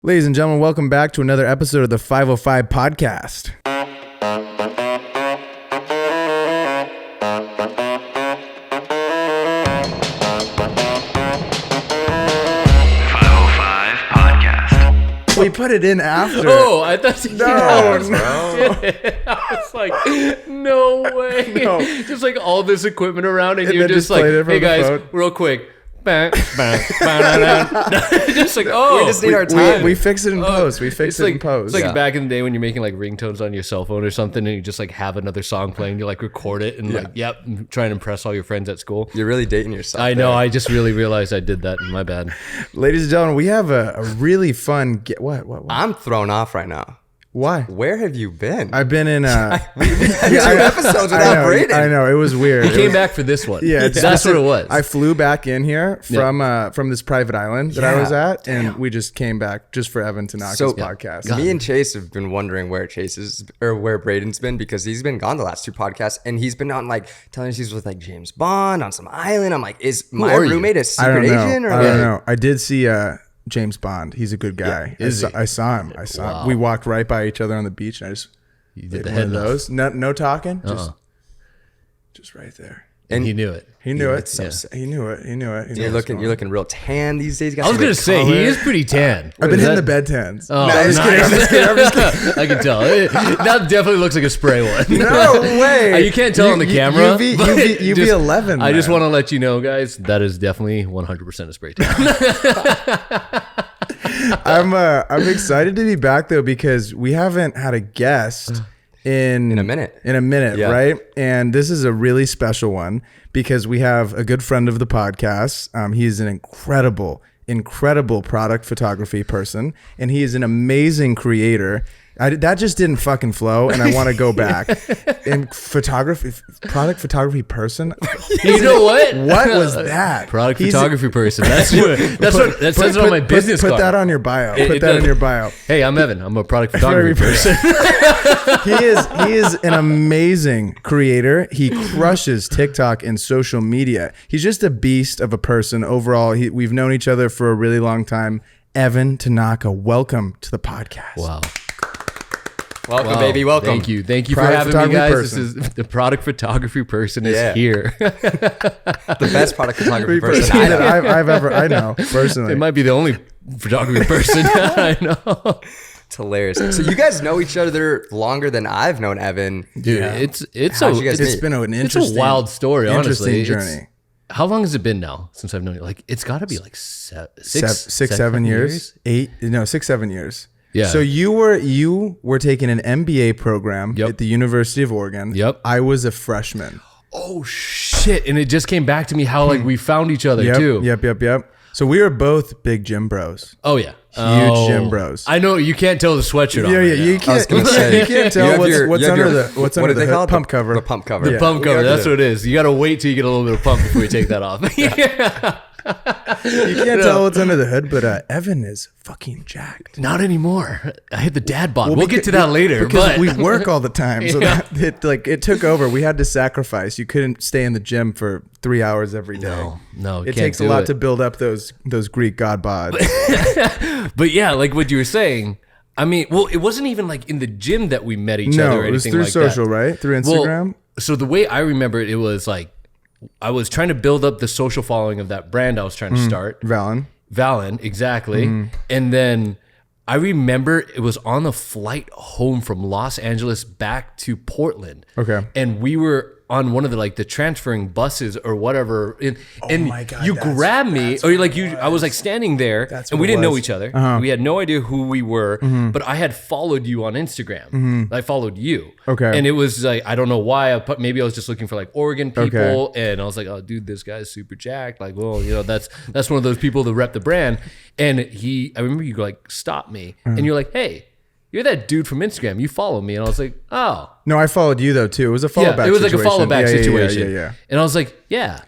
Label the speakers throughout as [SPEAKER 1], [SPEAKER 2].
[SPEAKER 1] Ladies and gentlemen, welcome back to another episode of the 505 podcast. We put it in after.
[SPEAKER 2] Oh, I thought you
[SPEAKER 1] No.
[SPEAKER 2] I was like, no way.
[SPEAKER 1] No.
[SPEAKER 2] Just like all this equipment around, and you're
[SPEAKER 1] then
[SPEAKER 2] just
[SPEAKER 1] just
[SPEAKER 2] like,
[SPEAKER 1] played it from
[SPEAKER 2] hey
[SPEAKER 1] the
[SPEAKER 2] guys,
[SPEAKER 1] phone.
[SPEAKER 2] real quick. Bang, bang, bang, just like, oh.
[SPEAKER 3] We just need our time.
[SPEAKER 1] We fix it in post. We fix
[SPEAKER 2] It's
[SPEAKER 1] it
[SPEAKER 2] like,
[SPEAKER 1] in post.
[SPEAKER 2] It's like
[SPEAKER 3] Yeah.
[SPEAKER 2] back in the day when you're making like ringtones on your cell phone or something, and you just like have another song playing. You like record it and like, yep, try and impress all your friends at school.
[SPEAKER 3] You're really dating yourself.
[SPEAKER 2] I know.
[SPEAKER 3] there.
[SPEAKER 2] I just really realized I did that. My bad.
[SPEAKER 1] Ladies and gentlemen, we have a really fun... What?
[SPEAKER 3] I'm thrown off right now.
[SPEAKER 1] Why?
[SPEAKER 3] Where have you been?
[SPEAKER 1] I've been in...
[SPEAKER 3] We've had 2 episodes without Braden.
[SPEAKER 1] I know. It was weird.
[SPEAKER 2] He came back for this one.
[SPEAKER 1] Yeah,
[SPEAKER 2] that's what it was.
[SPEAKER 1] I flew back in here from this private island that I was at, and we just came back just for Evan Tanaka's podcast.
[SPEAKER 3] Me and Chase have been wondering where where Braden's been, because he's been gone the last 2 podcasts, and he's been on like telling us he's with like James Bond on some island. I'm like, is my
[SPEAKER 2] are you?
[SPEAKER 3] roommate a
[SPEAKER 1] I
[SPEAKER 3] secret
[SPEAKER 1] don't know.
[SPEAKER 3] agent? Or
[SPEAKER 1] I don't
[SPEAKER 3] like-
[SPEAKER 1] know. I did see James Bond. He's a good guy.
[SPEAKER 2] is he?
[SPEAKER 1] I saw him.
[SPEAKER 2] Wow.
[SPEAKER 1] We walked right by each other on the beach, and I just
[SPEAKER 2] You
[SPEAKER 1] did
[SPEAKER 2] did the
[SPEAKER 1] one
[SPEAKER 2] head
[SPEAKER 1] of
[SPEAKER 2] nod.
[SPEAKER 1] those. No talking. Just right there.
[SPEAKER 2] And he knew it.
[SPEAKER 1] He knew it.
[SPEAKER 3] it's so sick.
[SPEAKER 1] He knew it. He knew it. He knew
[SPEAKER 3] You're
[SPEAKER 1] what's
[SPEAKER 3] looking
[SPEAKER 1] going on.
[SPEAKER 3] real tan these days.
[SPEAKER 2] I was gonna say he is pretty tan.
[SPEAKER 1] I've
[SPEAKER 2] What
[SPEAKER 1] been
[SPEAKER 2] is
[SPEAKER 1] hitting the
[SPEAKER 2] that?
[SPEAKER 1] bed tans.
[SPEAKER 2] Oh,
[SPEAKER 1] No, I'm just kidding. I'm just kidding. I'm just kidding.
[SPEAKER 2] I can tell. That definitely looks like a spray one.
[SPEAKER 1] No way.
[SPEAKER 2] You can't tell on the camera.
[SPEAKER 1] UV,
[SPEAKER 2] but
[SPEAKER 1] UV
[SPEAKER 2] just-
[SPEAKER 1] 11.
[SPEAKER 2] I just
[SPEAKER 1] man.
[SPEAKER 2] want to let you know, guys, that is definitely 100% a spray tan.
[SPEAKER 1] I'm excited to be back though, because we haven't had a guest in
[SPEAKER 3] a minute.
[SPEAKER 1] Yeah. Right? And this is a really special one because we have a good friend of the podcast. He is an incredible product photography person, and he is an amazing creator. That just didn't fucking flow, and I want to go back. In product photography person.
[SPEAKER 2] You know what?
[SPEAKER 1] What was that?
[SPEAKER 2] Product
[SPEAKER 1] He's-
[SPEAKER 2] photography person. That says it on my business
[SPEAKER 1] Put
[SPEAKER 2] card.
[SPEAKER 1] that on your bio.
[SPEAKER 2] It
[SPEAKER 1] Put that
[SPEAKER 2] does.
[SPEAKER 1] in your bio.
[SPEAKER 2] Hey, I'm Evan. I'm a product photography person.
[SPEAKER 1] He is an amazing creator. He crushes TikTok and social media. He's just a beast of a person overall. We've known each other for a really long time. Evan Tanaka, welcome to the podcast.
[SPEAKER 2] Wow.
[SPEAKER 3] Welcome, baby. Welcome.
[SPEAKER 2] Thank you for
[SPEAKER 1] Product
[SPEAKER 2] having me, guys.
[SPEAKER 1] photography
[SPEAKER 2] This is the product photography person is
[SPEAKER 3] Yeah.
[SPEAKER 2] here.
[SPEAKER 3] The best product photography
[SPEAKER 1] Person
[SPEAKER 3] person I know.
[SPEAKER 1] that I know personally.
[SPEAKER 2] It might be the only photography person I know.
[SPEAKER 3] It's hilarious. So you guys know each other longer than I've known Evan.
[SPEAKER 2] Dude,
[SPEAKER 1] Yeah.
[SPEAKER 2] it's
[SPEAKER 3] How'd you guys
[SPEAKER 1] It's
[SPEAKER 3] meet?
[SPEAKER 1] been an
[SPEAKER 2] it's
[SPEAKER 1] interesting,
[SPEAKER 2] a wild story, honestly.
[SPEAKER 1] interesting
[SPEAKER 2] It's-
[SPEAKER 1] journey.
[SPEAKER 2] How long has it been now since I've known you? Like, it's got to be like six,
[SPEAKER 1] 7 years. 6, 7 years.
[SPEAKER 2] Yeah.
[SPEAKER 1] So you were taking an MBA program
[SPEAKER 2] Yep.
[SPEAKER 1] at the University of Oregon.
[SPEAKER 2] Yep.
[SPEAKER 1] I was a freshman.
[SPEAKER 2] Oh shit! And it just came back to me how like we found each other
[SPEAKER 1] Yep.
[SPEAKER 2] too.
[SPEAKER 1] Yep. So we were both big gym bros.
[SPEAKER 2] Oh yeah.
[SPEAKER 1] Huge gym bros.
[SPEAKER 2] I know you can't tell the sweatshirt on.
[SPEAKER 1] Yeah,
[SPEAKER 2] right
[SPEAKER 1] yeah. You
[SPEAKER 2] now.
[SPEAKER 1] can't.
[SPEAKER 3] gonna
[SPEAKER 1] You
[SPEAKER 3] say,
[SPEAKER 1] can't tell
[SPEAKER 3] you have
[SPEAKER 1] what's
[SPEAKER 3] your-
[SPEAKER 1] what's
[SPEAKER 3] you have
[SPEAKER 1] under
[SPEAKER 3] your-
[SPEAKER 1] the what's
[SPEAKER 3] what
[SPEAKER 1] under
[SPEAKER 3] do
[SPEAKER 1] the
[SPEAKER 3] they call
[SPEAKER 1] hood,
[SPEAKER 3] it?
[SPEAKER 1] pump cover.
[SPEAKER 3] The pump cover.
[SPEAKER 2] The pump cover.
[SPEAKER 1] got
[SPEAKER 2] That's
[SPEAKER 1] it.
[SPEAKER 2] what it is. You got to wait till you get a little bit of pump before you take that off.
[SPEAKER 1] You can't tell what's under the hood, but Evan is fucking jacked.
[SPEAKER 2] Not anymore. I hit the dad bod.
[SPEAKER 1] Well,
[SPEAKER 2] We'll get to that later.
[SPEAKER 1] Because
[SPEAKER 2] But
[SPEAKER 1] we work all the time, so
[SPEAKER 2] Yeah.
[SPEAKER 1] it took over. We had to sacrifice. You couldn't stay in the gym for 3 hours every day.
[SPEAKER 2] no,
[SPEAKER 1] It takes a lot to build up those Greek god bods.
[SPEAKER 2] But yeah, like what you were saying. I mean, well, it wasn't even like in the gym that we met each other.
[SPEAKER 1] No,
[SPEAKER 2] Or
[SPEAKER 1] it was
[SPEAKER 2] anything
[SPEAKER 1] through
[SPEAKER 2] like
[SPEAKER 1] social,
[SPEAKER 2] that.
[SPEAKER 1] right? Through
[SPEAKER 2] Well,
[SPEAKER 1] Instagram.
[SPEAKER 2] so the way I remember it, it was like I was trying to build up the social following of that brand I was trying to start. Valen, exactly. And then I remember it was on the flight home from Los Angeles back to Portland.
[SPEAKER 1] Okay.
[SPEAKER 2] And we were on one of the transferring buses or whatever. And
[SPEAKER 1] my God,
[SPEAKER 2] you
[SPEAKER 1] that's-
[SPEAKER 2] grabbed me,
[SPEAKER 1] that's
[SPEAKER 2] or
[SPEAKER 1] what
[SPEAKER 2] I was like standing there
[SPEAKER 1] That's
[SPEAKER 2] and
[SPEAKER 1] what
[SPEAKER 2] we
[SPEAKER 1] it
[SPEAKER 2] didn't know
[SPEAKER 1] was.
[SPEAKER 2] each other. We had no idea who we were, but I had followed you on Instagram. I followed you.
[SPEAKER 1] Okay.
[SPEAKER 2] And it was like, I don't know why, maybe I was just looking for like Oregon people. And I was like, oh dude, this guy's super jacked. Like, well, that's one of those people that rep the brand. And I remember you like stopped me and you're like, hey, you're that dude from Instagram. You follow me. And I was like, oh.
[SPEAKER 1] No, I followed you though too. It was a follow back.
[SPEAKER 2] Yeah, it was like a follow back situation.
[SPEAKER 1] Yeah.
[SPEAKER 2] And I was like, yeah.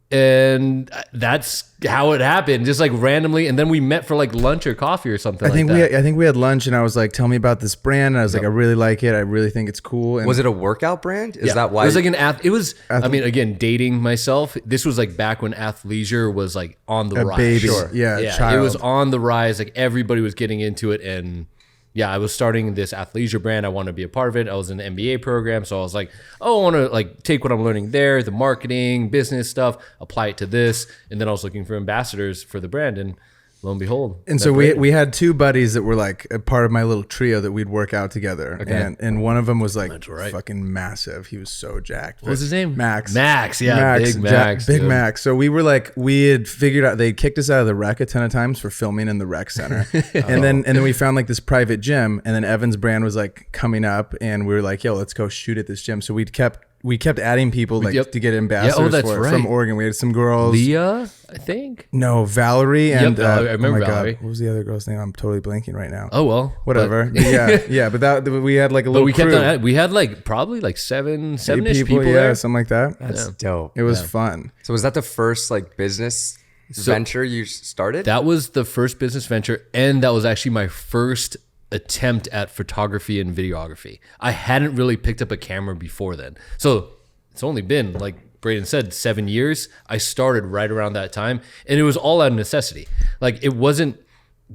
[SPEAKER 2] And that's how it happened, just like randomly. And then we met for like lunch or coffee or something. I
[SPEAKER 1] think we had lunch, and I was like, "Tell me about this brand." And I was like, "I really like it. I really think it's cool." And
[SPEAKER 3] Was it a workout brand? Is that why?
[SPEAKER 2] It was like it was. I mean, again, dating myself. This was like back when athleisure was like on the rise.
[SPEAKER 1] Baby, yeah, child.
[SPEAKER 2] It was on the rise. Like everybody was getting into it, and yeah, I was starting this athleisure brand. I wanted to be a part of it. I was in the MBA program, so I was like, oh, I want to like take what I'm learning there, the marketing, business stuff, apply it to this, and then I was looking for ambassadors for the brand, and lo and behold.
[SPEAKER 1] And so we had two buddies that were like a part of my little trio that we'd work out together. Okay. And one of them was like fucking massive. He was so jacked.
[SPEAKER 2] What was his name?
[SPEAKER 1] Max.
[SPEAKER 2] Yeah. Big Max.
[SPEAKER 1] Big Max. So we were like, we had figured out, they kicked us out of the rec a ton of times for filming in the rec center. And then we found like this private gym, and then Evan's brand was like coming up, and we were like, yo, let's go shoot at this gym. So we kept adding people like to get ambassadors from Oregon. We had some girls.
[SPEAKER 2] Leah, I think.
[SPEAKER 1] No, Valerie and
[SPEAKER 2] I remember Valerie.
[SPEAKER 1] God, what was the other girl's name? I'm totally blanking right now.
[SPEAKER 2] Oh well,
[SPEAKER 1] whatever. But, yeah. But that we had like a little. But crew.
[SPEAKER 2] We had like probably like seven-ish people there.
[SPEAKER 1] Something like that.
[SPEAKER 3] That's dope.
[SPEAKER 1] It was fun.
[SPEAKER 3] So was that the first like business venture you started?
[SPEAKER 2] That was the first business venture, and that was actually my first attempt at photography and videography. I hadn't really picked up a camera before then. So it's only been, like Braden said, 7 years. I started right around that time, and it was all out of necessity. Like it wasn't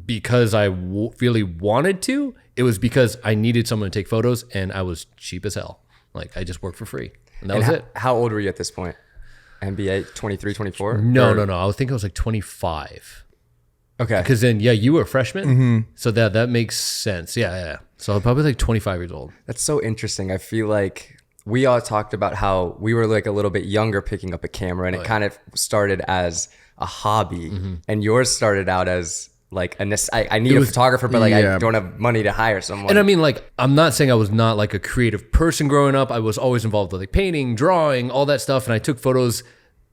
[SPEAKER 2] because I really wanted to. It was because I needed someone to take photos, and I was cheap as hell. Like I just worked for free, and that was it.
[SPEAKER 3] How old were you at this point? MBA, 23, 24?
[SPEAKER 2] No. I think I was like 25.
[SPEAKER 3] Okay.
[SPEAKER 2] Because then, you were a freshman. So that makes sense. Yeah. So I'm probably like 25 years old.
[SPEAKER 3] That's so interesting. I feel like we all talked about how we were like a little bit younger picking up a camera, and it kind of started as a hobby. And yours started out as like I need a photographer, but like I don't have money to hire someone.
[SPEAKER 2] And I mean, like, I'm not saying I was not like a creative person growing up. I was always involved with like painting, drawing, all that stuff. And I took photos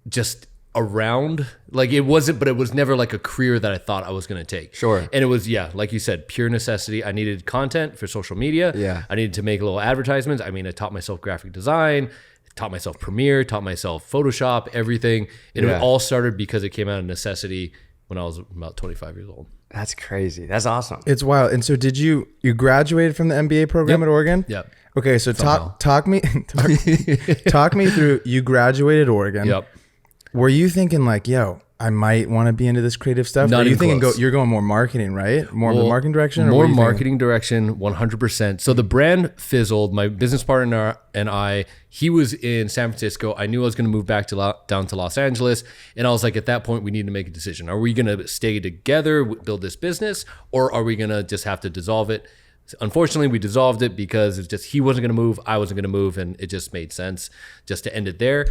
[SPEAKER 2] just around, like it wasn't, but it was never like a career that I thought I was going to take.
[SPEAKER 3] Sure.
[SPEAKER 2] And it was, like you said, pure necessity. I needed content for social media.
[SPEAKER 3] Yeah.
[SPEAKER 2] I needed to make little advertisements. I mean, I taught myself graphic design, taught myself Premiere, taught myself Photoshop, everything. And it all started because it came out of necessity when I was about 25 years old.
[SPEAKER 3] That's crazy. That's awesome.
[SPEAKER 1] It's wild. And so did you graduated from the MBA program at Oregon?
[SPEAKER 2] Yep.
[SPEAKER 1] Okay. So talk me through, you graduated Oregon.
[SPEAKER 2] Yep.
[SPEAKER 1] Were you thinking like, yo, I might want to be into this creative stuff? Or are you thinking you're going more marketing, right? More of the marketing direction?
[SPEAKER 2] More marketing direction, 100%. So the brand fizzled. My business partner and he was in San Francisco. I knew I was going to move back down to Los Angeles. And I was like, at that point, we need to make a decision. Are we going to stay together, build this business, or are we going to just have to dissolve it? Unfortunately, we dissolved it because it's just he wasn't going to move, I wasn't going to move, and it just made sense just to end it there.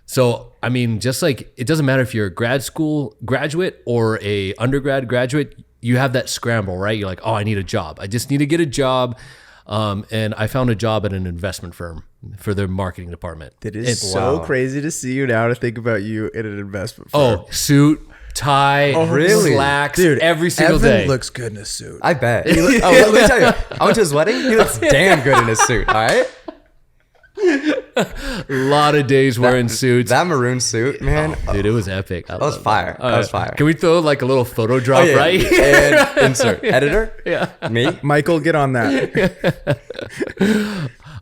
[SPEAKER 2] So, I mean, just like it doesn't matter if you're a grad school graduate or a undergrad graduate, you have that scramble, right? You're like, oh, I need a job. I just need to get a job. And I found a job at an investment firm for their marketing department.
[SPEAKER 1] It is so crazy to see you now, to think about you in an investment firm.
[SPEAKER 2] Oh, suit, tie, slacks, dude, every single day.
[SPEAKER 1] Evan looks good in a suit.
[SPEAKER 3] I bet. Let me tell you, I went to his wedding. He looks damn good in his suit. All right.
[SPEAKER 2] A lot of days wearing suits.
[SPEAKER 3] That maroon suit, man.
[SPEAKER 2] Dude, it was epic.
[SPEAKER 3] That was fire. That was fire.
[SPEAKER 2] Can we throw like a little photo drop, right?
[SPEAKER 3] And insert. Editor?
[SPEAKER 2] Yeah.
[SPEAKER 3] Me?
[SPEAKER 1] Michael, get on that.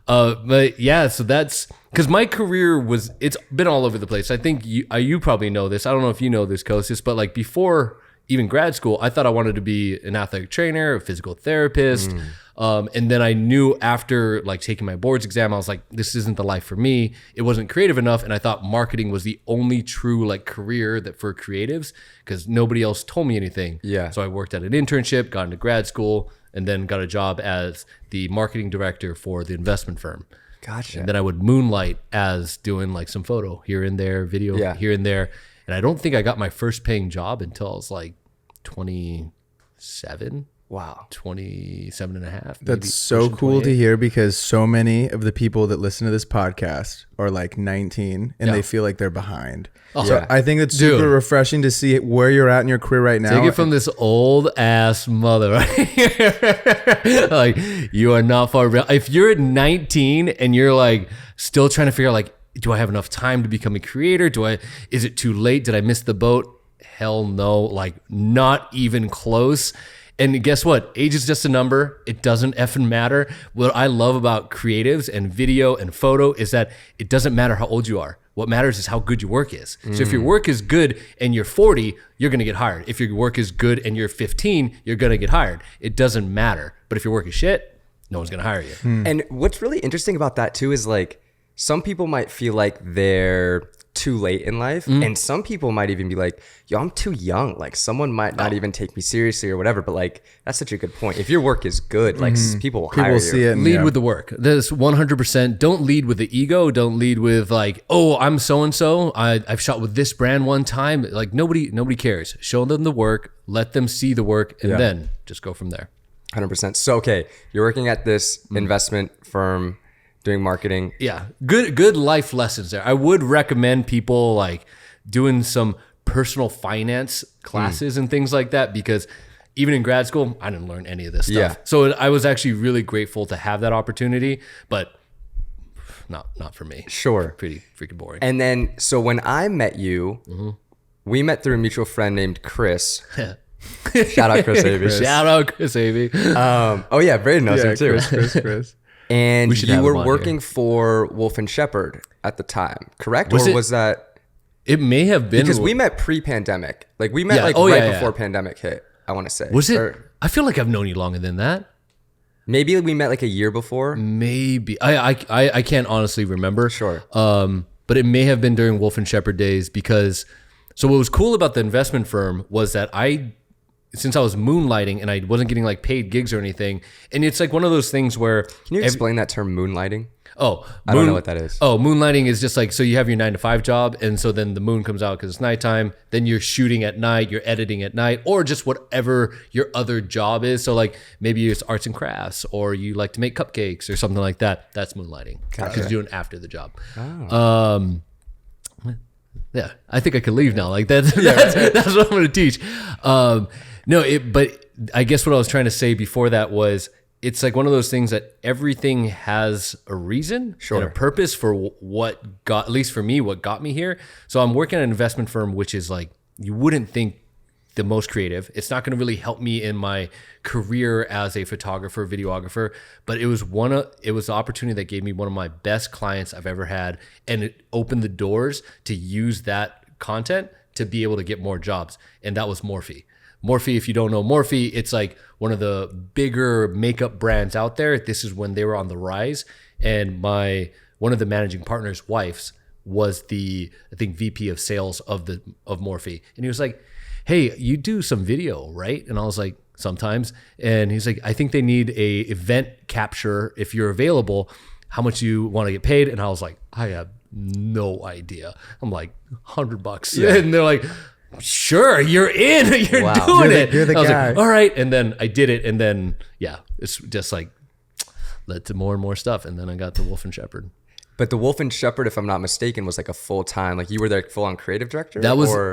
[SPEAKER 2] But yeah, so that's because my career it's been all over the place. I think you probably know this. I don't know if you know this, Kostis, but like before even grad school, I thought I wanted to be an athletic trainer, a physical therapist. And then I knew after like taking my boards exam, I was like, this isn't the life for me. It wasn't creative enough. And I thought marketing was the only true like career that for creatives, because nobody else told me anything.
[SPEAKER 3] Yeah.
[SPEAKER 2] So I worked at an internship, got into grad school, and then got a job as the marketing director for the investment firm.
[SPEAKER 3] Gotcha.
[SPEAKER 2] And then I would moonlight as doing like some photo here and there, video here and there. And I don't think I got my first paying job until I was like 27.
[SPEAKER 3] Wow.
[SPEAKER 2] 27 and a half.
[SPEAKER 1] That's so cool to hear, because so many of the people that listen to this podcast are like 19 and they feel like they're behind. So I think it's super refreshing to see where you're at in your career right now.
[SPEAKER 2] Take it from this old ass mother right here. Like, you are not far. If you're 19 and you're like still trying to figure out like, do I have enough time to become a creator? Is it too late? Did I miss the boat? Hell no, like not even close. And guess what? Age is just a number. It doesn't effing matter. What I love about creatives and video and photo is that it doesn't matter how old you are. What matters is how good your work is. So if your work is good and you're 40, you're going to get hired. If your work is good and you're 15, you're going to get hired. It doesn't matter. But if your work is shit, no one's going to hire you.
[SPEAKER 3] And what's really interesting about that too is like some people might feel like they're too late in life, and some people might even be like, yo, I'm too young, like someone might not even take me seriously or whatever. But like that's such a good point. If your work is good, like people will hire you.
[SPEAKER 1] See it.
[SPEAKER 2] Lead with the work. This 100%. Don't lead with the ego. Don't lead with like, oh, I'm so and so. I've shot with this brand one time. Like nobody cares. Show them the work. Let them see the work, and then just go from there.
[SPEAKER 3] 100%. So okay, you're working at this investment firm, doing marketing.
[SPEAKER 2] Yeah, good life lessons there. I would recommend people like doing some personal finance classes and things like that, because even in grad school, I didn't learn any of this stuff.
[SPEAKER 3] Yeah.
[SPEAKER 2] So I was actually really grateful to have that opportunity, but not for me.
[SPEAKER 3] Sure.
[SPEAKER 2] Pretty freaking boring.
[SPEAKER 3] And then, so when I met you, we met through a mutual friend named Chris. Shout out Chris Avey.
[SPEAKER 2] Shout out Chris Avey.
[SPEAKER 3] Oh yeah, Braden knows him too.
[SPEAKER 1] Chris.
[SPEAKER 3] And
[SPEAKER 2] We should
[SPEAKER 3] you
[SPEAKER 2] have
[SPEAKER 3] were
[SPEAKER 2] him on
[SPEAKER 3] working for Wolf and Shepard at the time, correct?
[SPEAKER 2] Was
[SPEAKER 3] or
[SPEAKER 2] it-
[SPEAKER 3] was that
[SPEAKER 2] It may have been
[SPEAKER 3] because we met pre-pandemic? Like we met
[SPEAKER 2] Yeah.
[SPEAKER 3] like
[SPEAKER 2] Oh,
[SPEAKER 3] right
[SPEAKER 2] yeah,
[SPEAKER 3] before
[SPEAKER 2] yeah.
[SPEAKER 3] pandemic hit. I want to say.
[SPEAKER 2] Was it?
[SPEAKER 3] Or
[SPEAKER 2] I feel like I've known you longer than that.
[SPEAKER 3] maybe we met like a year before.
[SPEAKER 2] Maybe I can't honestly remember.
[SPEAKER 3] Sure.
[SPEAKER 2] But it may have been during Wolf and Shepard days, because so what was cool about the investment firm was that since I was moonlighting and I wasn't getting like paid gigs or anything, and it's like one of those things where
[SPEAKER 3] Can you explain that term moonlighting?
[SPEAKER 2] I
[SPEAKER 3] don't know what that is.
[SPEAKER 2] Oh, moonlighting is just like, so you have your 9 to 5 job, and so then the moon comes out because it's nighttime. Then you're shooting at night, you're editing at night, or just whatever your other job is. So like maybe it's arts and crafts, or you like to make cupcakes or something like that. That's moonlighting because you're doing it after the job. Yeah, I think I could leave now. Like that's what I'm going to teach. But I guess what I was trying to say before that was, it's like one of those things that everything has a reason and a purpose for what got, at least for me, what got me here. So I'm working at an investment firm, which is like, you wouldn't think the most creative. It's not going to really help me in my career as a photographer, videographer, but it was the opportunity that gave me one of my best clients I've ever had. And it opened the doors to use that content to be able to get more jobs. And that was Morphe. Morphe, if you don't know Morphe, it's like one of the bigger makeup brands out there. This is when they were on the rise. And one of the managing partners' wives was the, I think, VP of sales of Morphe. And he was like, hey, you do some video, right? And I was like, sometimes. And he's like, I think they need a event capture if you're available. How much you want to get paid? And I was like, I have no idea. I'm like, $100. Yeah. And they're like, sure, you're in. You're doing it.
[SPEAKER 1] You're the
[SPEAKER 2] I was
[SPEAKER 1] guy.
[SPEAKER 2] like, all right. And then I did it. And then, yeah, it's just like led to more and more stuff. And then I got the Wolf and Shepard.
[SPEAKER 3] But the Wolf and Shepard, if I'm not mistaken, was like a full-time, like you were their full-on creative director?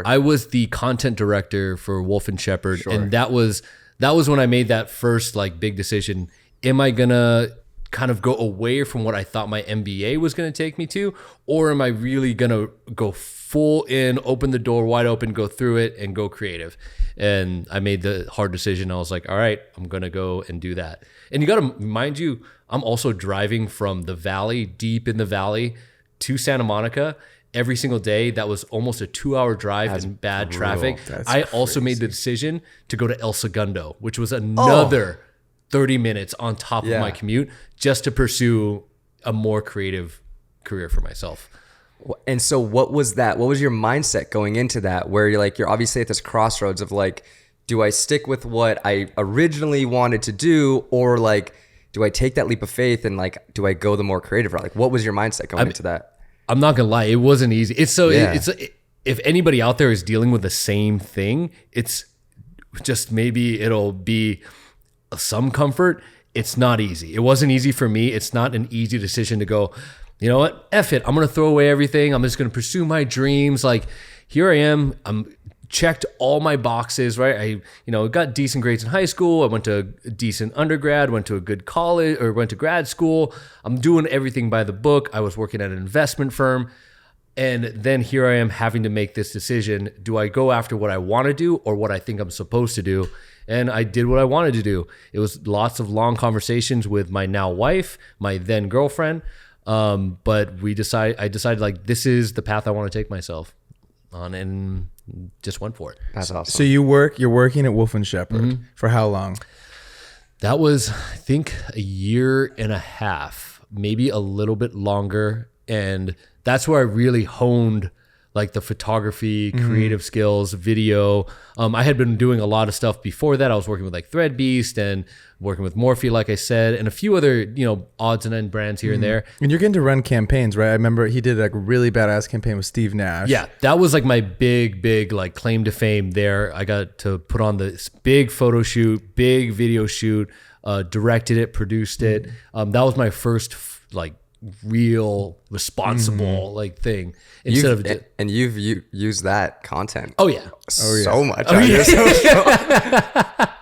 [SPEAKER 2] I was the content director for Wolf and Shepard. Sure. And that was when I made that first like big decision. Am I gonna kind of go away from what I thought my MBA was gonna take me to, or am I really gonna go full in, open the door wide open, go through it and go creative? And I made the hard decision. I was like, all right, I'm gonna go and do that. And you gotta mind you, I'm also driving from the valley, deep in the valley, to Santa Monica every single day. That was almost a 2-hour drive in bad traffic. I also made the decision to go to El Segundo, which was another 30 minutes on top of my commute, just to pursue a more creative career for myself.
[SPEAKER 3] And so what was that? What was your mindset going into that, where you're obviously at this crossroads of like, do I stick with what I originally wanted to do, or like, do I take that leap of faith and like, do I go the more creative route? Like, what was your mindset going into that?
[SPEAKER 2] I'm not gonna lie, it wasn't easy. If anybody out there is dealing with the same thing, it's just, maybe it'll be some comfort. It's not easy. It wasn't easy for me. It's not an easy decision to go, you know what? F it. I'm gonna throw away everything. I'm just gonna pursue my dreams. Like, here I am. I'm checked all my boxes, right? I got decent grades in high school. I went to a decent undergrad, went to a good college, or went to grad school. I'm doing everything by the book. I was working at an investment firm. And then here I am having to make this decision. Do I go after what I want to do or what I think I'm supposed to do? And I did what I wanted to do. It was lots of long conversations with my now wife, my then girlfriend. But I decided like, this is the path I want to take myself on, and just went for it.
[SPEAKER 3] That's awesome.
[SPEAKER 1] So you're working at Wolf and Shepard for how long?
[SPEAKER 2] That was, I think, a year and a half, maybe a little bit longer. And that's where I really honed like the photography, creative skills, video. I had been doing a lot of stuff before that. I was working with like Threadbeast and working with Morphe, like I said, and a few other, odds and end brands here and there.
[SPEAKER 1] And you're getting to run campaigns, right? I remember he did like a really badass campaign with Steve Nash.
[SPEAKER 2] Yeah, that was like my big like claim to fame there. I got to put on this big photo shoot, big video shoot, directed it, produced it. That was my first like real responsible like thing
[SPEAKER 3] and you've used that content
[SPEAKER 2] so
[SPEAKER 3] much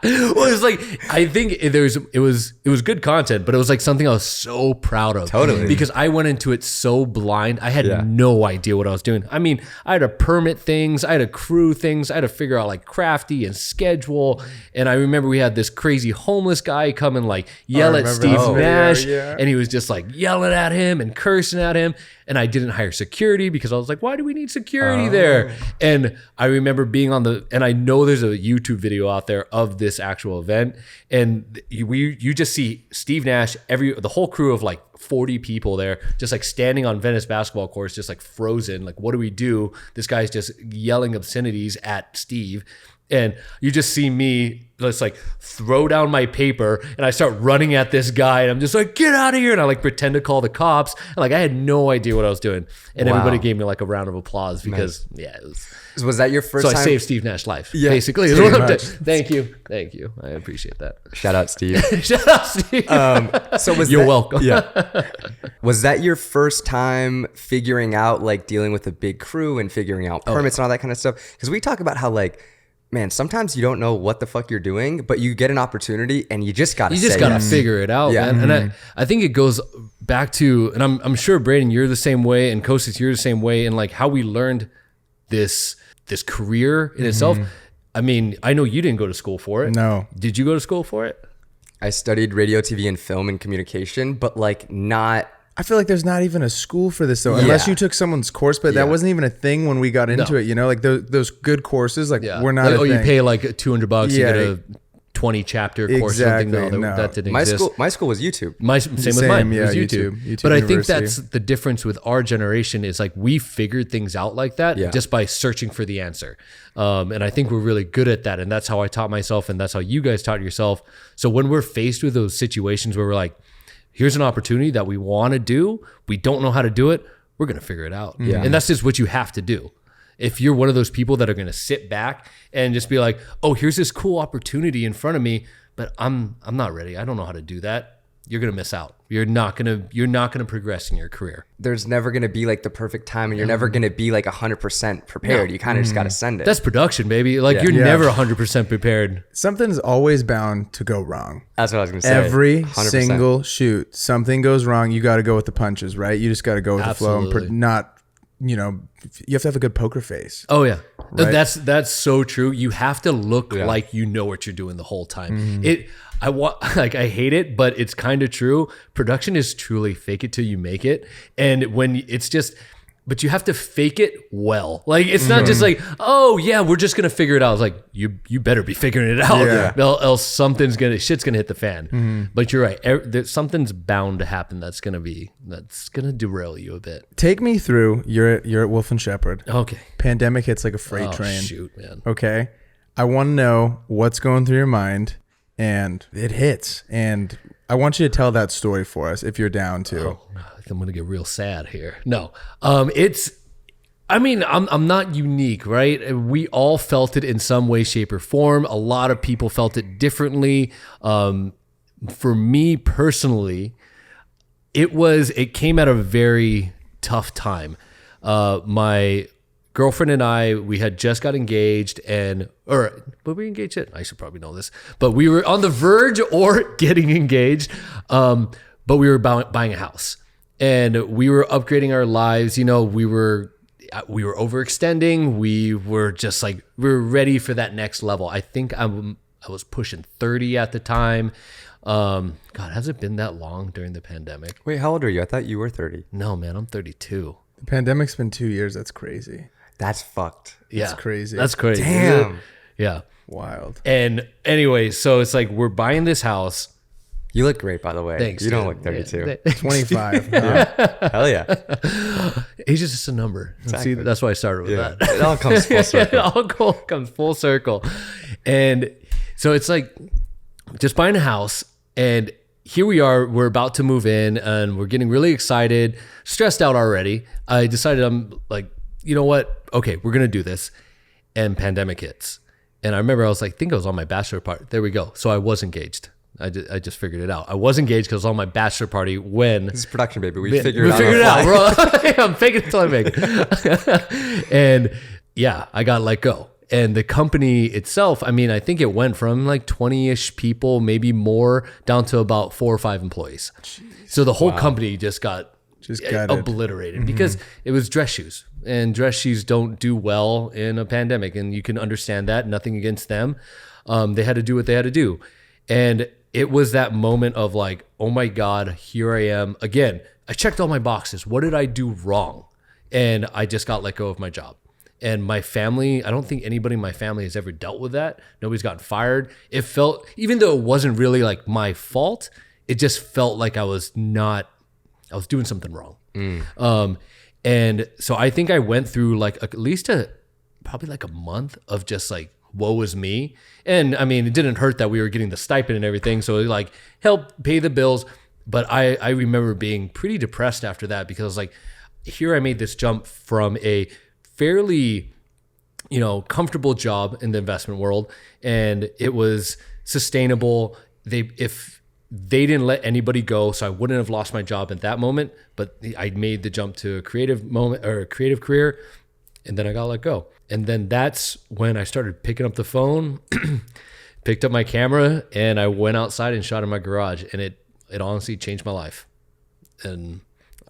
[SPEAKER 2] well, it's like I think it was good content, but it was like something I was so proud of,
[SPEAKER 3] totally,
[SPEAKER 2] because I went into it so blind. I had no idea what I was doing. I mean, I had to permit things, I had to crew things, I had to figure out like crafty and schedule. And I remember we had this crazy homeless guy come and like yell at Steve Nash, and he was just like yelling at him and cursing at him. And I didn't hire security because I was like, why do we need security there? And I remember being and I know there's a YouTube video out there of this actual event. And you just see Steve Nash, the whole crew of like 40 people there, just like standing on Venice basketball courts, just like frozen. Like, what do we do? This guy's just yelling obscenities at Steve. And you just see me just like throw down my paper and I start running at this guy and I'm just like, get out of here. And I like pretend to call the cops. And like, I had no idea what I was doing. And everybody gave me like a round of applause because it
[SPEAKER 3] was that your first time?
[SPEAKER 2] I saved Steve Nash's life, basically. Thank you. I appreciate that.
[SPEAKER 3] Shout out, Steve.
[SPEAKER 2] Shout out, Steve. You're welcome.
[SPEAKER 3] Yeah. Was that your first time figuring out like dealing with a big crew and figuring out permits and all that kind of stuff? Because we talk about how like, man, sometimes you don't know what the fuck you're doing, but you get an opportunity and you just gotta
[SPEAKER 2] figure it out, man. And I think it goes back to, and I'm sure Braden, you're the same way, and Kostas, you're the same way, and like how we learned this career in itself. I mean, I know you didn't go to school for it.
[SPEAKER 1] No.
[SPEAKER 2] Did you go to school for it?
[SPEAKER 3] I studied radio, TV, and film and communication, but like not.
[SPEAKER 1] I feel like there's not even a school for this though, unless you took someone's course, but that wasn't even a thing when we got into it, like those good courses, like we're not
[SPEAKER 2] like,
[SPEAKER 1] a thing.
[SPEAKER 2] You pay like $200 to get a 20 chapter course or something. No, that didn't exist.
[SPEAKER 3] My school was YouTube.
[SPEAKER 2] Same with mine.
[SPEAKER 1] Yeah,
[SPEAKER 2] it was YouTube. But I think that's the difference with our generation is like we figured things out like that just by searching for the answer. And I think we're really good at that. And that's how I taught myself, and that's how you guys taught yourself. So when we're faced with those situations where we're like, here's an opportunity that we want to do, we don't know how to do it, we're going to figure it out. And that's just what you have to do. If you're one of those people that are going to sit back and just be like, oh, here's this cool opportunity in front of me, but I'm not ready, I don't know how to do that, you're going to miss out. You're not going to progress in your career.
[SPEAKER 3] There's never going to be like the perfect time, and you're never going to be like 100% prepared. You kind of just got to send it.
[SPEAKER 2] That's production, baby. Like you're never 100% prepared.
[SPEAKER 1] Something's always bound to go wrong.
[SPEAKER 3] That's what I was going to say.
[SPEAKER 1] Every 100%. Single shoot, something goes wrong. You got to go with the punches, right? You just got to go with the flow and not, you have to have a good poker face.
[SPEAKER 2] Oh yeah. Right? That's so true. You have to look like you know what you're doing the whole time. I hate it, but it's kind of true. Production is truly fake it till you make it. And when it's just, but you have to fake it well. Like, it's not just like, oh yeah, we're just going to figure it out. It's like, you better be figuring it out. Else shit's going to hit the fan. But you're right. Something's bound to happen that's going to derail you a bit.
[SPEAKER 1] Take me through, you're at Wolf and Shepard.
[SPEAKER 2] Okay.
[SPEAKER 1] Pandemic hits like a freight train.
[SPEAKER 2] Shoot, man.
[SPEAKER 1] Okay. I want to know what's going through your mind. And it hits. And I want you to tell that story for us if you're down to.
[SPEAKER 2] Oh, I'm going to get real sad here. No, I'm not unique, right? We all felt it in some way, shape, or form. A lot of people felt it differently. For me personally, it came at a very tough time. My girlfriend and I, we had just got engaged but we were engaged yet? I should probably know this, but we were on the verge or getting engaged. But we were buying a house and we were upgrading our lives. You know, we were overextending. We were just like, we were ready for that next level. I think I was pushing 30 at the time. God, has it been that long during the pandemic?
[SPEAKER 3] Wait, how old are you? I thought you were 30.
[SPEAKER 2] No, man, I'm 32.
[SPEAKER 1] The pandemic's been 2 years. That's crazy.
[SPEAKER 3] That's fucked.
[SPEAKER 2] Yeah.
[SPEAKER 1] That's crazy.
[SPEAKER 2] That's crazy.
[SPEAKER 3] Damn.
[SPEAKER 2] Yeah.
[SPEAKER 1] Wild.
[SPEAKER 2] And anyway, so it's like, we're buying this house.
[SPEAKER 3] You look great, by the way.
[SPEAKER 2] Thanks.
[SPEAKER 3] You don't
[SPEAKER 2] dude.
[SPEAKER 3] look 32.
[SPEAKER 2] Yeah.
[SPEAKER 1] 25. Huh?
[SPEAKER 3] Hell yeah.
[SPEAKER 2] Age is just a number.
[SPEAKER 3] Exactly.
[SPEAKER 2] See, that's why I started with
[SPEAKER 3] Yeah.
[SPEAKER 2] that.
[SPEAKER 3] It all comes full circle.
[SPEAKER 2] It all comes full circle. And so it's like just buying a house, and here we are, we're about to move in and we're getting really excited, stressed out already. I decided, I'm like, you know what? Okay, we're going to do this. And pandemic hits. And I remember I was like, I think I was on my bachelor party. There we go. So I was engaged. I just figured it out. I was engaged because I was on my bachelor party when...
[SPEAKER 3] This is production, baby. We figured it out.
[SPEAKER 2] We figured it out, bro. I'm faking it till I make it. And yeah, I got let go. And the company itself, I mean, I think it went from like 20-ish people, maybe more, down to about 4 or 5 employees. Jeez. So the whole company just got obliterated because it was dress shoes. And dress shoes don't do well in a pandemic. And you can understand that. Nothing against them. They had to do what they had to do. And it was that moment of like, oh my God, here I am. Again, I checked all my boxes. What did I do wrong? And I just got let go of my job. And my family, I don't think anybody in my family has ever dealt with that. Nobody's gotten fired. It felt, even though it wasn't really like my fault, it just felt like I was doing something wrong. And so I think I went through like at least probably like a month of just like, woe is me. And I mean, it didn't hurt that we were getting the stipend and everything. So it like helped pay the bills. But I remember being pretty depressed after that because I was like, here I made this jump from a fairly, comfortable job in the investment world. And it was sustainable. If they didn't let anybody go, so I wouldn't have lost my job at that moment, but I made the jump to a creative career, and then I got let go. And then that's when I started picking up the phone, picked up my camera, and I went outside and shot in my garage, and it honestly changed my life. And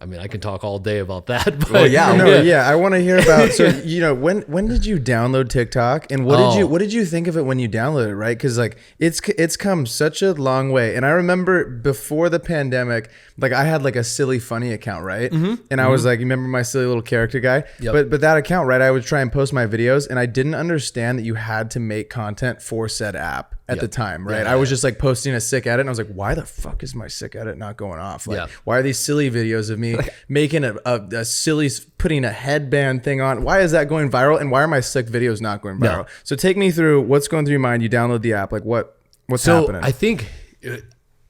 [SPEAKER 2] I mean, I can talk all day about that. But
[SPEAKER 1] I want to hear about. So when did you download TikTok, and what did you think of it when you downloaded it? Right, because like it's come such a long way. And I remember before the pandemic, like I had like a silly funny account, right? And I was like, you remember my silly little character guy? Yep. But that account, right? I would try and post my videos, and I didn't understand that you had to make content for said app at the time, right? I was just like posting a sick edit, and I was like, why the fuck is my sick edit not going off? Like, why are these silly videos of me making a silly, putting a headband thing on? Why is that going viral? And why are my sick videos not going viral? So take me through what's going through your mind. You download the app, like what's happening?
[SPEAKER 2] I think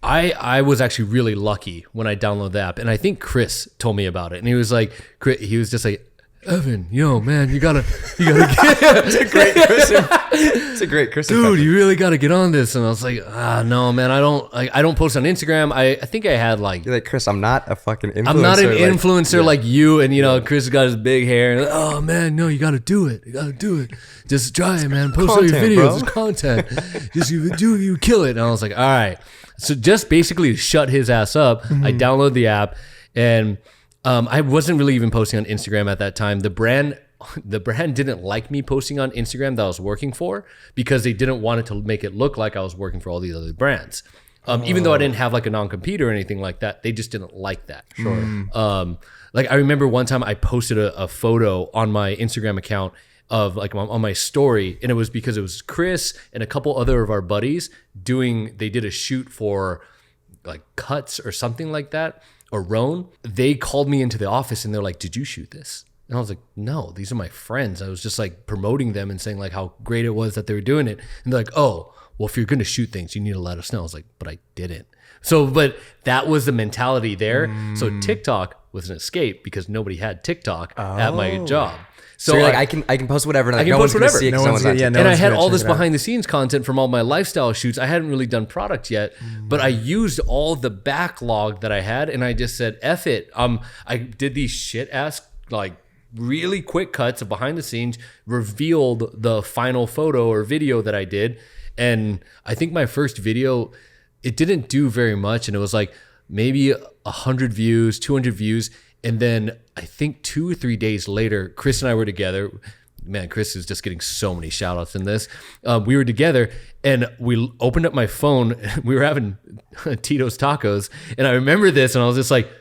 [SPEAKER 2] I was actually really lucky when I downloaded the app, and I think Chris told me about it, and he was just like, Evan, man, you gotta get
[SPEAKER 3] It's a great Chris. It's a great Chris.
[SPEAKER 2] Dude, you really gotta get on this. And I was like, no, man, I don't post on Instagram. I think I had like,
[SPEAKER 3] you're like, Chris, I'm not a fucking influencer.
[SPEAKER 2] I'm not an influencer like you. And Chris has got his big hair. And oh man, no, you gotta do it. Just try it, man. Post all your videos. It's content. Just you kill it. And I was like, all right. So just basically shut his ass up. I download the app, and I wasn't really even posting on Instagram at that time. The brand didn't like me posting on Instagram that I was working for because they didn't want it to make it look like I was working for all these other brands. Even though I didn't have like a non-compete or anything like that, they just didn't like that. Sure. Like I remember one time I posted a photo on my Instagram account of like on my story, and it was because it was Chris and a couple other of our buddies they did a shoot for like Cuts or something like that, or Roan. They called me into the office and they're like, did you shoot this? And I was like, no, these are my friends. I was just like promoting them and saying like how great it was that they were doing it. And they're like, oh, well, if you're going to shoot things, you need to let us know. I was like, but I didn't. So, but that was the mentality there. So TikTok was an escape because nobody had TikTok at my job.
[SPEAKER 3] So you're like, I can post whatever, and like,
[SPEAKER 2] I can post whatever.
[SPEAKER 3] And
[SPEAKER 2] I had all this behind the scenes content from all my lifestyle shoots. I hadn't really done product yet, but I used all the backlog that I had, and I just said, F it. I did these shit ass like really quick cuts of behind the scenes, revealed the final photo or video that I did. And I think my first video, it didn't do very much. And it was like maybe 100 views, 200 views. And then I think 2 or 3 days later, Chris and I were together. Man, Chris is just getting so many shout outs in this. We were together and we opened up my phone. We were having Tito's tacos. And I remember this and I was just like,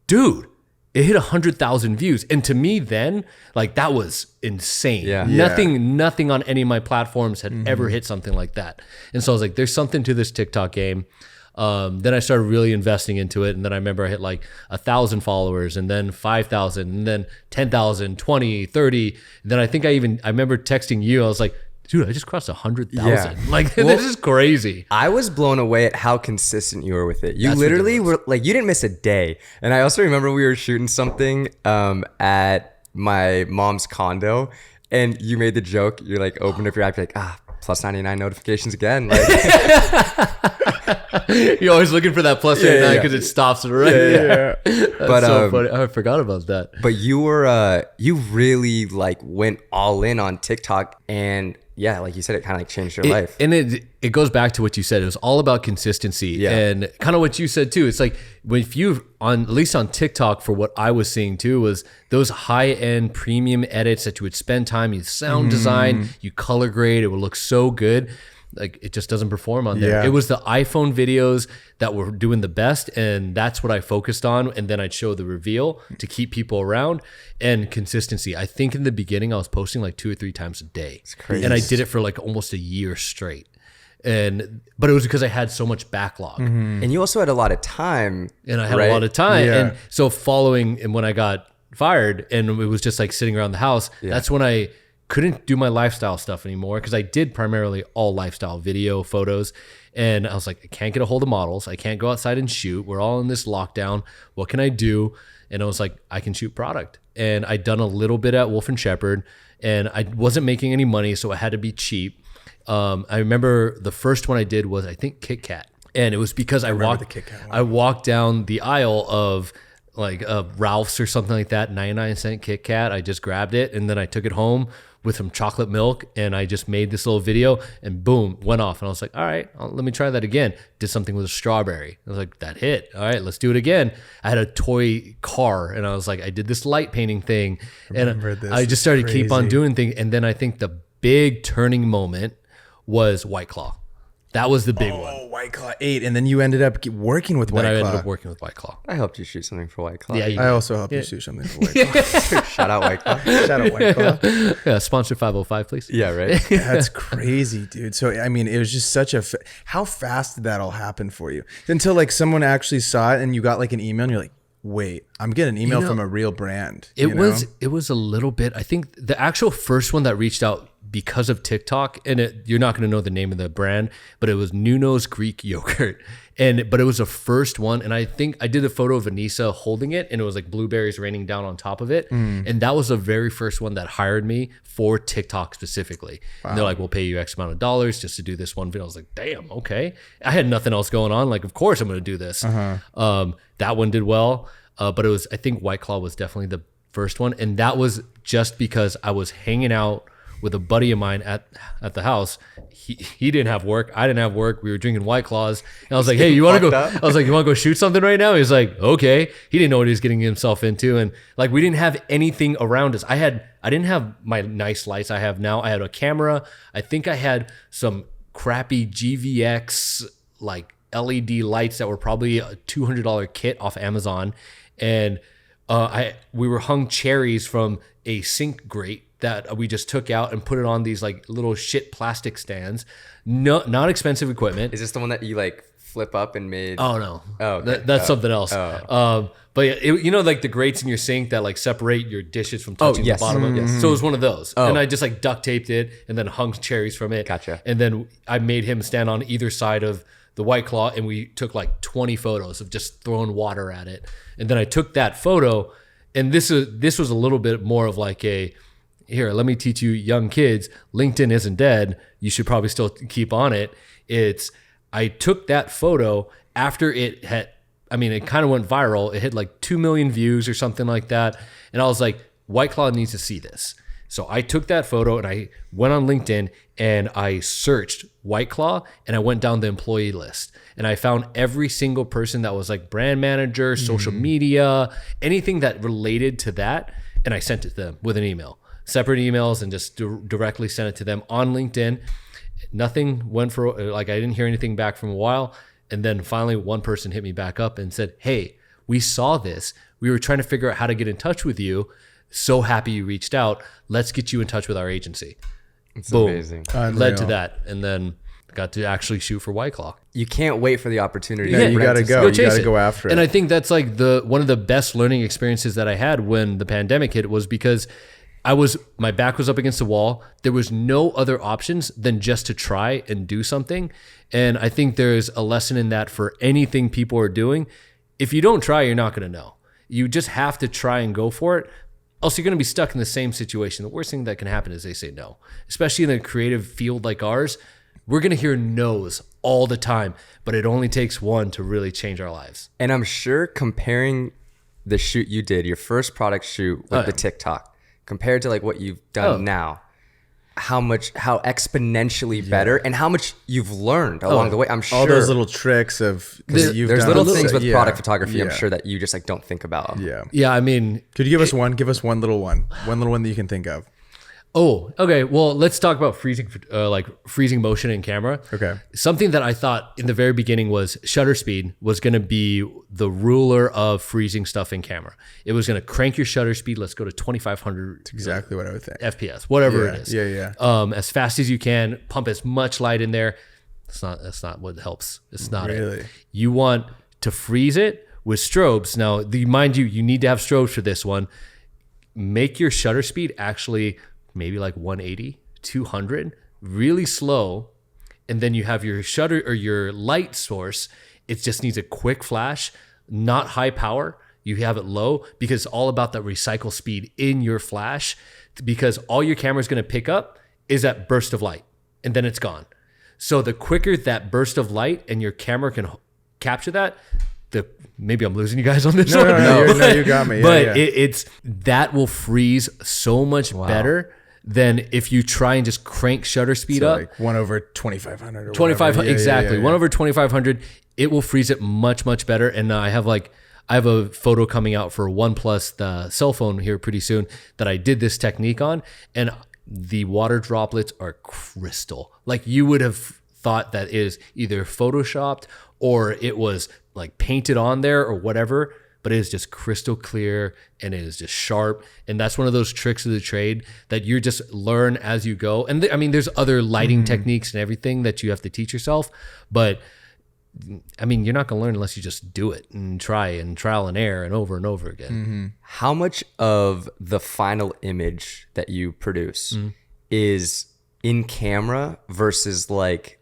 [SPEAKER 2] dude, it hit 100,000 views. And to me then, like that was insane.
[SPEAKER 3] Yeah.
[SPEAKER 2] Nothing on any of my platforms had ever hit something like that. And so I was like, there's something to this TikTok game. Then I started really investing into it. And then I remember I hit like 1,000 followers and then 5,000 and then 10,000, 20, 30. And then I think I remember texting you. I was like, dude, I just crossed 100,000.
[SPEAKER 3] Yeah.
[SPEAKER 2] Like, this is crazy.
[SPEAKER 3] I was blown away at how consistent you were with it. You literally were like, you didn't miss a day. And I also remember we were shooting something at my mom's condo and you made the joke. You're like, opened up your app, you're like, plus 99 notifications again. Like,
[SPEAKER 2] you're always looking for that plus 99 because it stops it right.
[SPEAKER 1] Yeah.
[SPEAKER 2] That's so funny. I forgot about that.
[SPEAKER 3] But you were, you really like went all in on TikTok and yeah, like you said, it kind of like changed your life.
[SPEAKER 2] And it goes back to what you said. It was all about consistency and kind of what you said too. It's like if you at least on TikTok, for what I was seeing too, was those high end premium edits that you would spend time, you sound design, you color grade, it would look so good. Like it just doesn't perform on there.
[SPEAKER 1] Yeah.
[SPEAKER 2] It was the iPhone videos that were doing the best, and that's what I focused on. And then I'd show the reveal to keep people around and consistency. I think in the beginning I was posting like 2 or 3 times a day.
[SPEAKER 3] It's crazy.
[SPEAKER 2] And I did it for like almost a year straight. But it was because I had so much backlog.
[SPEAKER 3] And you also had a lot of time.
[SPEAKER 2] And I had a lot of time.
[SPEAKER 1] Yeah.
[SPEAKER 2] And so following, and when I got fired and it was just like sitting around the house, that's when I couldn't do my lifestyle stuff anymore because I did primarily all lifestyle video, photos. And I was like, I can't get a hold of models. I can't go outside and shoot. We're all in this lockdown. What can I do? And I was like, I can shoot product. And I'd done a little bit at Wolf and Shepard and I wasn't making any money, so it had to be cheap. I remember the first one I did was, I think, Kit Kat. And it was because I walked down the aisle of like Ralph's or something like that, 99-cent Kit Kat. I just grabbed it and then I took it home with some chocolate milk and I just made this little video and boom, went off. And I was like, all right, let me try that again. Did something with a strawberry. I was like, that hit. All right, let's do it again. I had a toy car and I was like, I did this light painting thing. And I just started to keep on doing things. And then I think the big turning moment was White Claw. That was the big one.
[SPEAKER 1] Oh, White Claw 8. And then you ended up working with White Claw.
[SPEAKER 2] Then I ended up working with White Claw.
[SPEAKER 3] I helped you shoot something for White Claw.
[SPEAKER 2] Yeah,
[SPEAKER 1] I also helped you shoot something for White Claw.
[SPEAKER 3] Shout out White Claw.
[SPEAKER 1] Shout out White Claw.
[SPEAKER 2] Yeah, sponsor 505, please.
[SPEAKER 3] Yeah, right.
[SPEAKER 1] That's crazy, dude. So, I mean, it was just such a... How fast did that all happen for you? Until like someone actually saw it and you got like an email and you're like, wait, I'm getting an email from a real brand.
[SPEAKER 2] It was a little bit... I think the actual first one that reached out because of TikTok, and you're not going to know the name of the brand, but it was Nuno's Greek yogurt. But it was the first one. And I think I did a photo of Anissa holding it and it was like blueberries raining down on top of it. And that was the very first one that hired me for TikTok specifically. Wow. And they're like, we'll pay you X amount of dollars just to do this one video. I was like, damn, okay. I had nothing else going on. Like, of course I'm going to do this. That one did well. But it was, I think White Claw was definitely the first one. And that was just because I was hanging out with a buddy of mine at the house. He didn't have work. I didn't have work. We were drinking White Claws. And I was like, hey, you want to go? I was like, you want to go shoot something right now? He's like, okay. He didn't know what he was getting himself into. And like, we didn't have anything around us. I didn't have my nice lights I have now. I had a camera. I think I had some crappy GVX like LED lights that were probably a $200 kit off Amazon. And we were hung cherries from a sink grate that we just took out and put it on these like little shit plastic stands. No, not expensive equipment.
[SPEAKER 3] Is this the one that you like flip up and made?
[SPEAKER 2] Oh no.
[SPEAKER 3] Oh, okay.
[SPEAKER 2] That's something else.
[SPEAKER 3] Oh.
[SPEAKER 2] But you know, like the grates in your sink that like separate your dishes from touching the bottom of it. So it was one of those. And I just like duct taped it and then hung cherries from it.
[SPEAKER 3] Gotcha.
[SPEAKER 2] And then I made him stand on either side of the White Claw and we took like 20 photos of just throwing water at it. And then I took that photo, and this was a little bit more of like here, let me teach you young kids, LinkedIn isn't dead. You should probably still keep on it. I took that photo after it kind of went viral. It hit like 2 million views or something like that. And I was like, White Claw needs to see this. So I took that photo and I went on LinkedIn and I searched White Claw and I went down the employee list and I found every single person that was like brand manager, social media, anything that related to that. And I sent it to them with an email, separate emails, and just directly sent it to them on LinkedIn. Nothing went for, like, I didn't hear anything back from a while. And then finally one person hit me back up and said, hey, we saw this. We were trying to figure out how to get in touch with you. So happy you reached out. Let's get you in touch with our agency.
[SPEAKER 3] It's
[SPEAKER 2] Boom.
[SPEAKER 3] amazing.
[SPEAKER 2] Led to that. And then got to actually shoot for White Claw.
[SPEAKER 3] You can't wait for the opportunity.
[SPEAKER 1] Yeah, you got to go. You
[SPEAKER 2] chase
[SPEAKER 1] got to
[SPEAKER 2] it.
[SPEAKER 1] go after it.
[SPEAKER 2] And I think that's like one of the best learning experiences that I had when the pandemic hit was because my back was up against the wall. There was no other options than just to try and do something. And I think there's a lesson in that for anything people are doing. If you don't try, you're not going to know. You just have to try and go for it. Else you're going to be stuck in the same situation. The worst thing that can happen is they say no. Especially in a creative field like ours, we're going to hear no's all the time, but it only takes one to really change our lives.
[SPEAKER 3] And I'm sure comparing the shoot you did, your first product shoot with the TikTok, compared to like what you've done now, how exponentially better and how much you've learned along the way. I'm sure
[SPEAKER 1] all those little tricks of
[SPEAKER 3] there's little things with product photography.
[SPEAKER 1] Yeah.
[SPEAKER 3] I'm sure that you just like don't think about.
[SPEAKER 2] Yeah, I mean,
[SPEAKER 1] Could you give us one? Give us one little one that you can think of.
[SPEAKER 2] oh, okay. Well, let's talk about freezing motion in camera.
[SPEAKER 1] Okay.
[SPEAKER 2] Something that I thought in the very beginning was shutter speed was going to be the ruler of freezing stuff in camera. It was going to crank your shutter speed. Let's go to 2,500.
[SPEAKER 1] That's exactly what I would think.
[SPEAKER 2] FPS, whatever it is.
[SPEAKER 1] Yeah.
[SPEAKER 2] As fast as you can, pump as much light in there. That's not what helps. It's not
[SPEAKER 1] Really?
[SPEAKER 2] it. You want to freeze it with strobes. Now, mind you, you need to have strobes for this one. Make your shutter speed actually maybe like 180, 200, really slow. And then you have your shutter or your light source. It just needs a quick flash, not high power. You have it low because it's all about that recycle speed in your flash, because all your camera is going to pick up is that burst of light and then it's gone. So the quicker that burst of light and your camera can capture that, maybe I'm losing you guys on this one.
[SPEAKER 1] No, you got me.
[SPEAKER 2] But it's that will freeze so much better than if you try and just crank shutter speed up.
[SPEAKER 1] Like 1/2500 or
[SPEAKER 2] 2500, exactly. 1/2500, it will freeze it much, much better. And I have a photo coming out for OnePlus, the cell phone here pretty soon, that I did this technique on, and the water droplets are crystal. Like you would have thought that is either photoshopped or it was like painted on there or whatever, but it is just crystal clear and it is just sharp. And that's one of those tricks of the trade that you just learn as you go. And I mean, there's other lighting techniques and everything that you have to teach yourself, but I mean, you're not going to learn unless you just do it and try and trial and error and over again.
[SPEAKER 3] How much of the final image that you produce is in camera versus like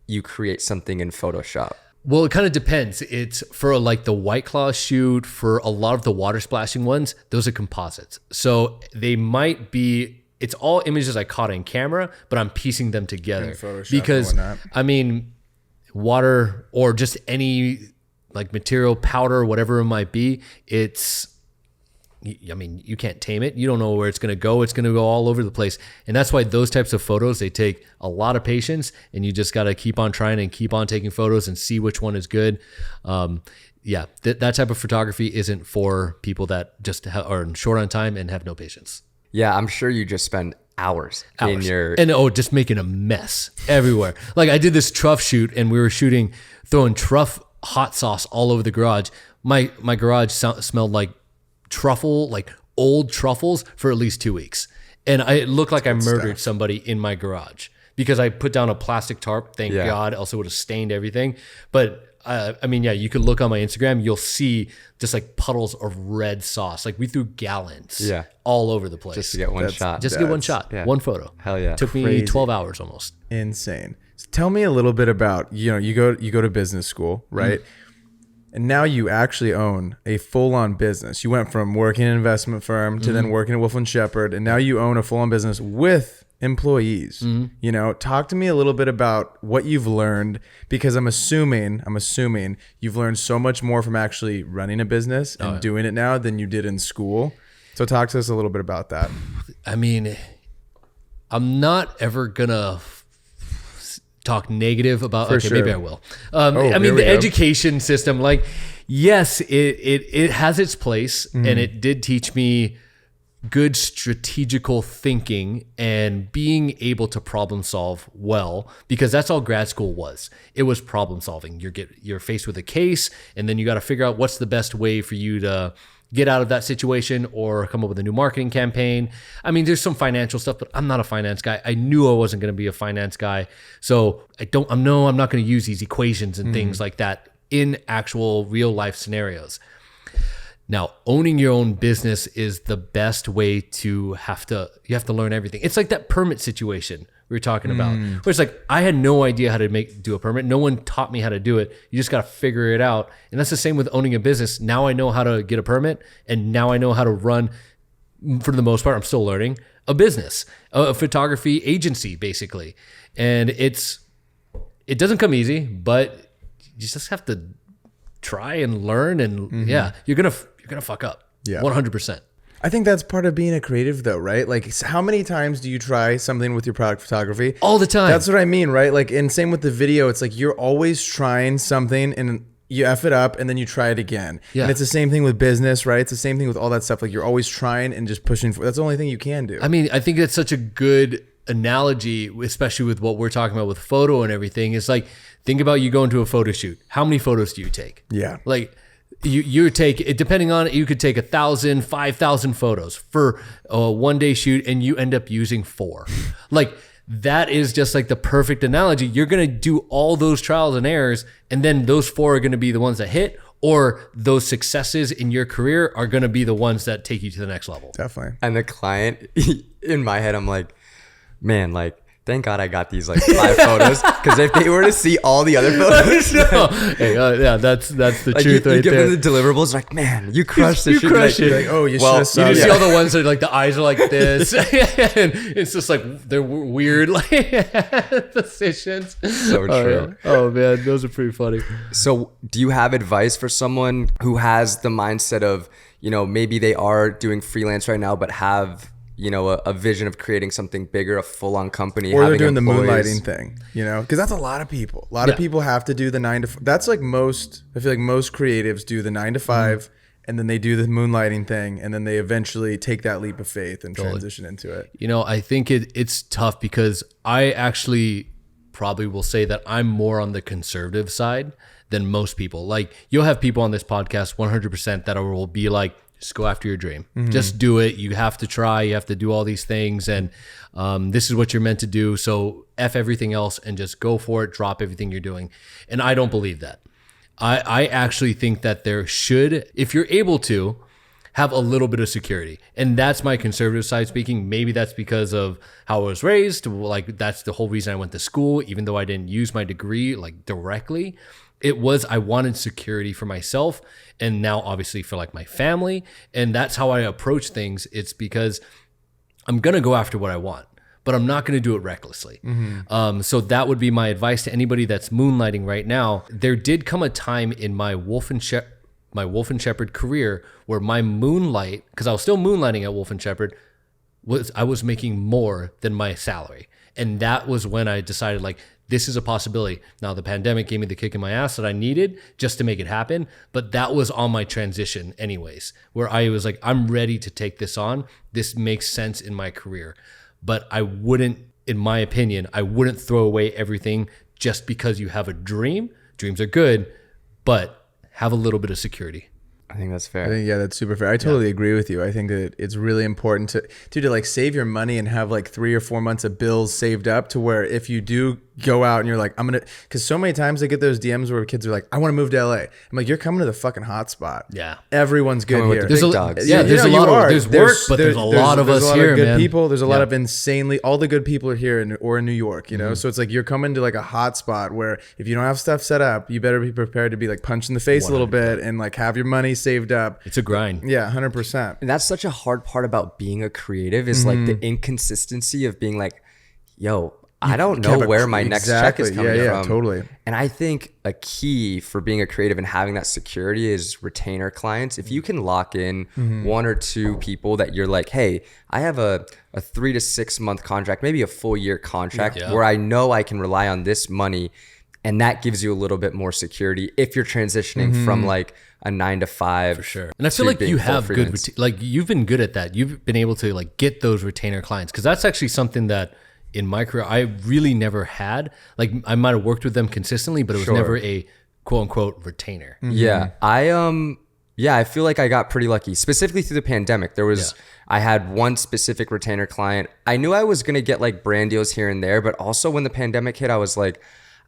[SPEAKER 3] you create something in Photoshop?
[SPEAKER 2] Well, it kind of depends. It's for like the White Claw shoot, for a lot of the water splashing ones, those are composites. So they might be, it's all images I caught in camera, but I'm piecing them together.
[SPEAKER 1] In Photoshop
[SPEAKER 2] because,
[SPEAKER 1] and whatnot.
[SPEAKER 2] I mean, water or just any like material, powder, whatever it might be, I mean, you can't tame it. You don't know where it's going to go. It's going to go all over the place. And that's why those types of photos, they take a lot of patience, and you just got to keep on trying and keep on taking photos and see which one is good. That type of photography isn't for people that just are short on time and have no patience.
[SPEAKER 3] Yeah, I'm sure you just spend hours. in your...
[SPEAKER 2] And just making a mess everywhere. Like I did this truff shoot and we were throwing truff hot sauce all over the garage. My garage smelled like truffle, like old truffles for at least 2 weeks. And it looked like I murdered somebody in my garage because I put down a plastic tarp. Thank God, else it would have stained everything. But I mean, you could look on my Instagram, you'll see just like puddles of red sauce. Like we threw gallons all over the place.
[SPEAKER 3] Just to get one shot.
[SPEAKER 2] Just to get one shot, one photo.
[SPEAKER 3] Hell yeah.
[SPEAKER 2] Took me 12 hours almost.
[SPEAKER 1] Insane. So tell me a little bit about, you go to business school, right? And now you actually own a full-on business. You went from working in an investment firm to then working at Wolf and Shepard, and now you own a full-on business with employees. Talk to me a little bit about what you've learned, because I'm assuming you've learned so much more from actually running a business and doing it now than you did in school. So talk to us a little bit about that.
[SPEAKER 2] I mean, I'm not ever gonna talk negative about.
[SPEAKER 1] For
[SPEAKER 2] okay,
[SPEAKER 1] sure.
[SPEAKER 2] maybe I will. I mean, the education system, like, yes, it has its place, and it did teach me good strategical thinking and being able to problem solve well, because that's all grad school was. It was problem solving. You're faced with a case, and then you got to figure out what's the best way for you to get out of that situation or come up with a new marketing campaign. I mean, there's some financial stuff, but I'm not a finance guy. I knew I wasn't going to be a finance guy. So I'm not going to use these equations and things like that in actual real life scenarios. Now, owning your own business is the best way you have to learn everything. It's like that permit situation we were talking about, where it's like, I had no idea how to do a permit. No one taught me how to do it. You just got to figure it out. And that's the same with owning a business. Now I know how to get a permit, and now I know how to run, for the most part, I'm still learning, a business, a photography agency, basically. And it doesn't come easy, but you just have to try and learn, and you're gonna fuck up. 100%.
[SPEAKER 1] I think that's part of being a creative, though, right? Like, how many times do you try something with your product photography?
[SPEAKER 2] All the time.
[SPEAKER 1] That's what I mean, right? Like, and same with the video. It's like you're always trying something, and you F it up, and then you try it again. Yeah. And it's the same thing with business, right? It's the same thing with all that stuff. Like, you're always trying and just pushing for. That's the only thing you can do.
[SPEAKER 2] I mean, I think that's such a good analogy, especially with what we're talking about with photo and everything. It's like, think about you going to a photo shoot. How many photos do you take?
[SPEAKER 1] Yeah.
[SPEAKER 2] Like, you take it, depending on it, you could take 1,000, 5,000 photos for a 1-day shoot, and you end up using 4. Like, that is just like the perfect analogy. You're going to do all those trials and errors, and then those 4 are going to be the ones that hit, or those successes in your career are going to be the ones that take you to the next level.
[SPEAKER 1] Definitely.
[SPEAKER 3] And the client, in my head, I'm like, man, like, thank God I got these like 5 photos, because if they were to see all the other photos,
[SPEAKER 2] that's the
[SPEAKER 3] like
[SPEAKER 2] truth
[SPEAKER 3] you
[SPEAKER 2] right
[SPEAKER 3] give
[SPEAKER 2] there.
[SPEAKER 3] them the deliverables, like, man, you crushed this.
[SPEAKER 2] You crushed it.
[SPEAKER 1] Like, oh, you
[SPEAKER 3] Well,
[SPEAKER 1] should have
[SPEAKER 2] You
[SPEAKER 1] saw
[SPEAKER 2] just see
[SPEAKER 1] that.
[SPEAKER 2] all the ones that like the eyes are like this, and it's just like they're weird like positions.
[SPEAKER 3] So true.
[SPEAKER 2] Oh man, those are pretty funny.
[SPEAKER 3] So do you have advice for someone who has the mindset of, maybe they are doing freelance right now, but have, a vision of creating something bigger, a full-on company,
[SPEAKER 1] Or they're
[SPEAKER 3] having
[SPEAKER 1] doing
[SPEAKER 3] employees?
[SPEAKER 1] the moonlighting thing, because that's a lot of people. A lot of people have to do the 9 to 5. That's like I feel like most creatives do the 9 to 5, and then they do the moonlighting thing, and then they eventually take that leap of faith and transition into it.
[SPEAKER 2] I think it's tough, because I actually probably will say that I'm more on the conservative side than most people. Like, you'll have people on this podcast 100% that will be like, just go after your dream. Just do it. You have to try. You have to do all these things. And this is what you're meant to do. So F everything else and just go for it. Drop everything you're doing. And I don't believe that. I actually think that there should, if you're able to, have a little bit of security. And that's my conservative side speaking. Maybe that's because of how I was raised. Like, that's the whole reason I went to school, even though I didn't use my degree like directly. I wanted security for myself, and now obviously for like my family. And that's how I approach things. It's because I'm going to go after what I want, but I'm not going to do it recklessly. So that would be my advice to anybody that's moonlighting right now. There did come a time in my Wolf and Shepard career where my moonlight, because I was still moonlighting at Wolf and Shepard, I was making more than my salary. And that was when I decided, like, this is a possibility. Now, the pandemic gave me the kick in my ass that I needed just to make it happen. But that was on my transition anyways, where I was like, I'm ready to take this on. This makes sense in my career. But I wouldn't, in my opinion, I wouldn't throw away everything just because you have a dream. Dreams are good, but have a little bit of security.
[SPEAKER 3] I think that's fair.
[SPEAKER 1] I think, that's super fair. I totally agree with you. I think that it's really important to like save your money and have like 3 or 4 months of bills saved up, to where if you do go out and you're like, because so many times I get those DMs where kids are like, I want to move to LA. I'm like, you're coming to the fucking hot spot.
[SPEAKER 2] Yeah.
[SPEAKER 1] Everyone's good here.
[SPEAKER 3] Big dogs.
[SPEAKER 2] There's a lot of work, but there's a lot of us here,
[SPEAKER 1] good
[SPEAKER 2] man.
[SPEAKER 1] people. There's a lot of all the good people are here in New York, So it's like you're coming to like a hot spot where if you don't have stuff set up, you better be prepared to be like punched in the face 100%. A little bit and like have your money saved up.
[SPEAKER 2] It's a grind.
[SPEAKER 1] Yeah, 100%.
[SPEAKER 3] And that's such a hard part about being a creative is like the inconsistency of being like, yo, I don't know where my next check is coming from.
[SPEAKER 1] Yeah, totally.
[SPEAKER 3] And I think a key for being a creative and having that security is retainer clients. If you can lock in one or two people that you're like, hey, I have a 3 to 6 month contract, maybe a full year contract where I know I can rely on this money. And that gives you a little bit more security if you're transitioning from like a 9 to 5.
[SPEAKER 2] For sure. And I feel like you have good, like you've been good at that. You've been able to like get those retainer clients. Cause that's actually something that in my career, I really never had. Like I might've worked with them consistently, but it was never a quote unquote retainer.
[SPEAKER 3] Yeah. I feel like I got pretty lucky, specifically through the pandemic. I had one specific retainer client. I knew I was going to get like brand deals here and there, but also when the pandemic hit, I was like,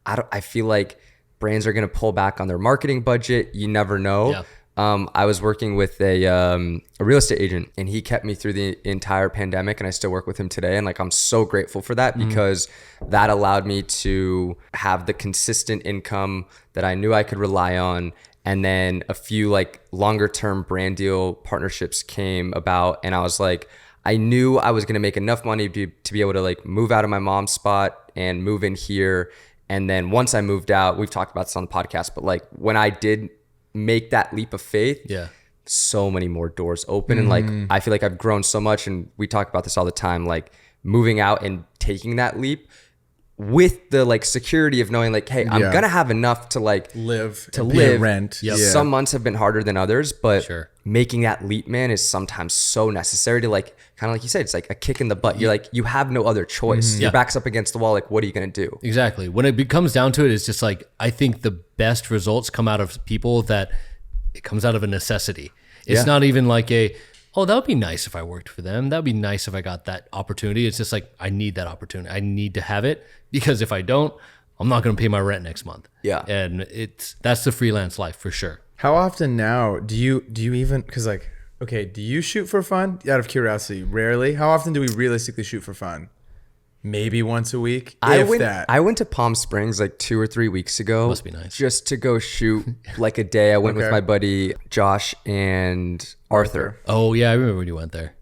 [SPEAKER 3] I feel like brands are going to pull back on their marketing budget. You never know. Yeah. I was working with a real estate agent, and he kept me through the entire pandemic, and I still work with him today. And like, I'm so grateful for that because that allowed me to have the consistent income that I knew I could rely on. And then a few like longer term brand deal partnerships came about, and I was like, I knew I was going to make enough money to be able to like move out of my mom's spot and move in here. And then once I moved out, we've talked about this on the podcast, but like when I did make that leap of faith, so many more doors open. And like, I feel like I've grown so much, and we talk about this all the time, like moving out and taking that leap with the like security of knowing like, hey, I'm going to have enough to like live,
[SPEAKER 1] rent.
[SPEAKER 3] Yep. Some months have been harder than others, but making that leap, man, is sometimes so necessary to like, kind of like you said, it's like a kick in the butt. You're like, you have no other choice. Your back's up against the wall. Like, what are you going to do?
[SPEAKER 2] Exactly. When it comes down to it, it's just like, I think the best results come out of people that it comes out of a necessity. It's not even like oh, that would be nice if I worked for them. That would be nice if I got that opportunity. It's just like, I need that opportunity. I need to have it, because if I don't, I'm not going to pay my rent next month. Yeah. And that's the freelance life for sure.
[SPEAKER 1] How often now do you even, because like, okay, do you shoot for fun? Out of curiosity, rarely. How often do we realistically shoot for fun? Maybe once a week,
[SPEAKER 3] I went to Palm Springs like 2 or 3 weeks ago.
[SPEAKER 2] Must be nice.
[SPEAKER 3] Just to go shoot like a day. I went with my buddy Josh and Arthur.
[SPEAKER 2] Oh yeah, I remember when you went there.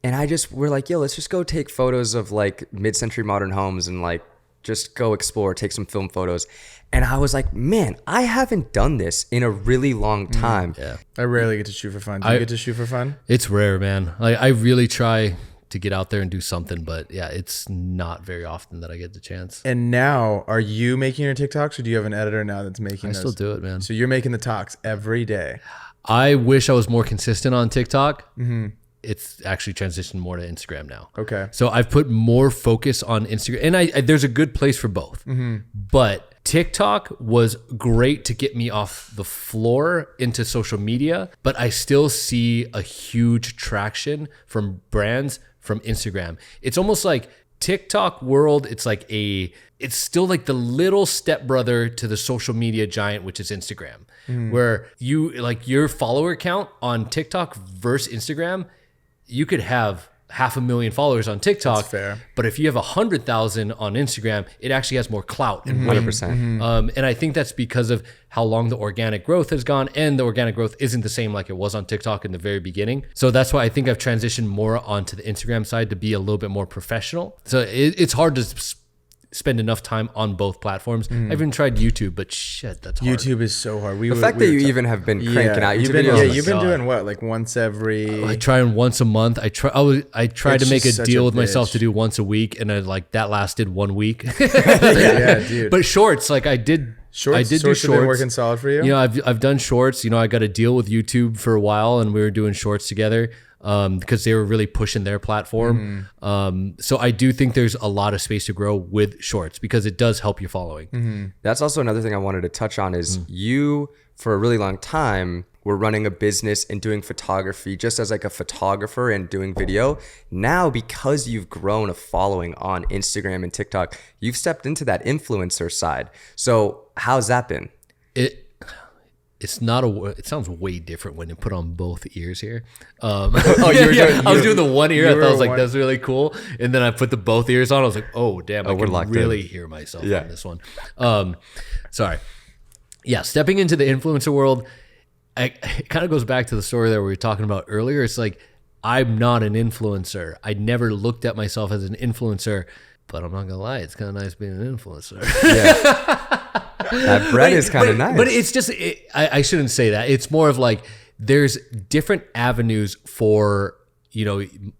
[SPEAKER 3] And we're like, yo, let's just go take photos of like mid-century modern homes and like just go explore, take some film photos. And I was like, man, I haven't done this in a really long time.
[SPEAKER 2] Yeah.
[SPEAKER 1] I rarely get to shoot for fun. Do you get to shoot for fun?
[SPEAKER 2] It's rare, man. I really try to get out there and do something, but yeah, it's not very often that I get the chance.
[SPEAKER 1] And now, are you making your TikToks, or do you have an editor now that's making those?
[SPEAKER 2] I still do it, man.
[SPEAKER 1] So you're making the talks every day.
[SPEAKER 2] I wish I was more consistent on TikTok. It's actually transitioned more to Instagram now.
[SPEAKER 1] Okay.
[SPEAKER 2] So I've put more focus on Instagram, and I there's a good place for both. But TikTok was great to get me off the floor into social media, but I still see a huge traction from brands from Instagram. It's almost like TikTok world, it's still like the little stepbrother to the social media giant, which is Instagram, where you like your follower count on TikTok versus Instagram, you could have 500,000 followers on TikTok.
[SPEAKER 1] That's fair.
[SPEAKER 2] But if you have 100,000 on Instagram, it actually has more clout and weight.
[SPEAKER 3] 100%.
[SPEAKER 2] And I think that's because of how long the organic growth has gone, and the organic growth isn't the same like it was on TikTok in the very beginning. So that's why I think I've transitioned more onto the Instagram side to be a little bit more professional. So it's hard to spend enough time on both platforms. I've even tried YouTube, but shit, that's hard.
[SPEAKER 1] YouTube is so hard.
[SPEAKER 3] The fact that you even have been cranking out YouTube videos.
[SPEAKER 1] You've been doing what, like once every...
[SPEAKER 2] I try once a month. I tried to make a deal with myself to do once a week, and that lasted 1 week.
[SPEAKER 1] yeah, dude.
[SPEAKER 2] But shorts, like I did do shorts.
[SPEAKER 1] Have been working solid for you?
[SPEAKER 2] You know, I've done shorts. You know, I got a deal with YouTube for a while, and we were doing shorts together. Because they were really pushing their platform. So I do think there's a lot of space to grow with shorts, because it does help your following.
[SPEAKER 3] That's also another thing I wanted to touch on is you, for a really long time, were running a business and doing photography just as like a photographer and doing video. Now, because you've grown a following on Instagram and TikTok, you've stepped into that influencer side. So how's that been?
[SPEAKER 2] It's not it sounds way different when you put on both ears here.
[SPEAKER 3] I
[SPEAKER 2] was doing the one ear. I thought I was like, that's really cool. And then I put the both ears on. I was like, oh, damn, I can really hear myself on this one. Sorry. Yeah, stepping into the influencer world, it kind of goes back to the story that we were talking about earlier. It's like, I'm not an influencer. I never looked at myself as an influencer. but I'm not gonna lie, it's kind of nice being an influencer.
[SPEAKER 3] That bread is kind of nice.
[SPEAKER 2] But it's just, I shouldn't say that. It's more of like, there's different avenues for,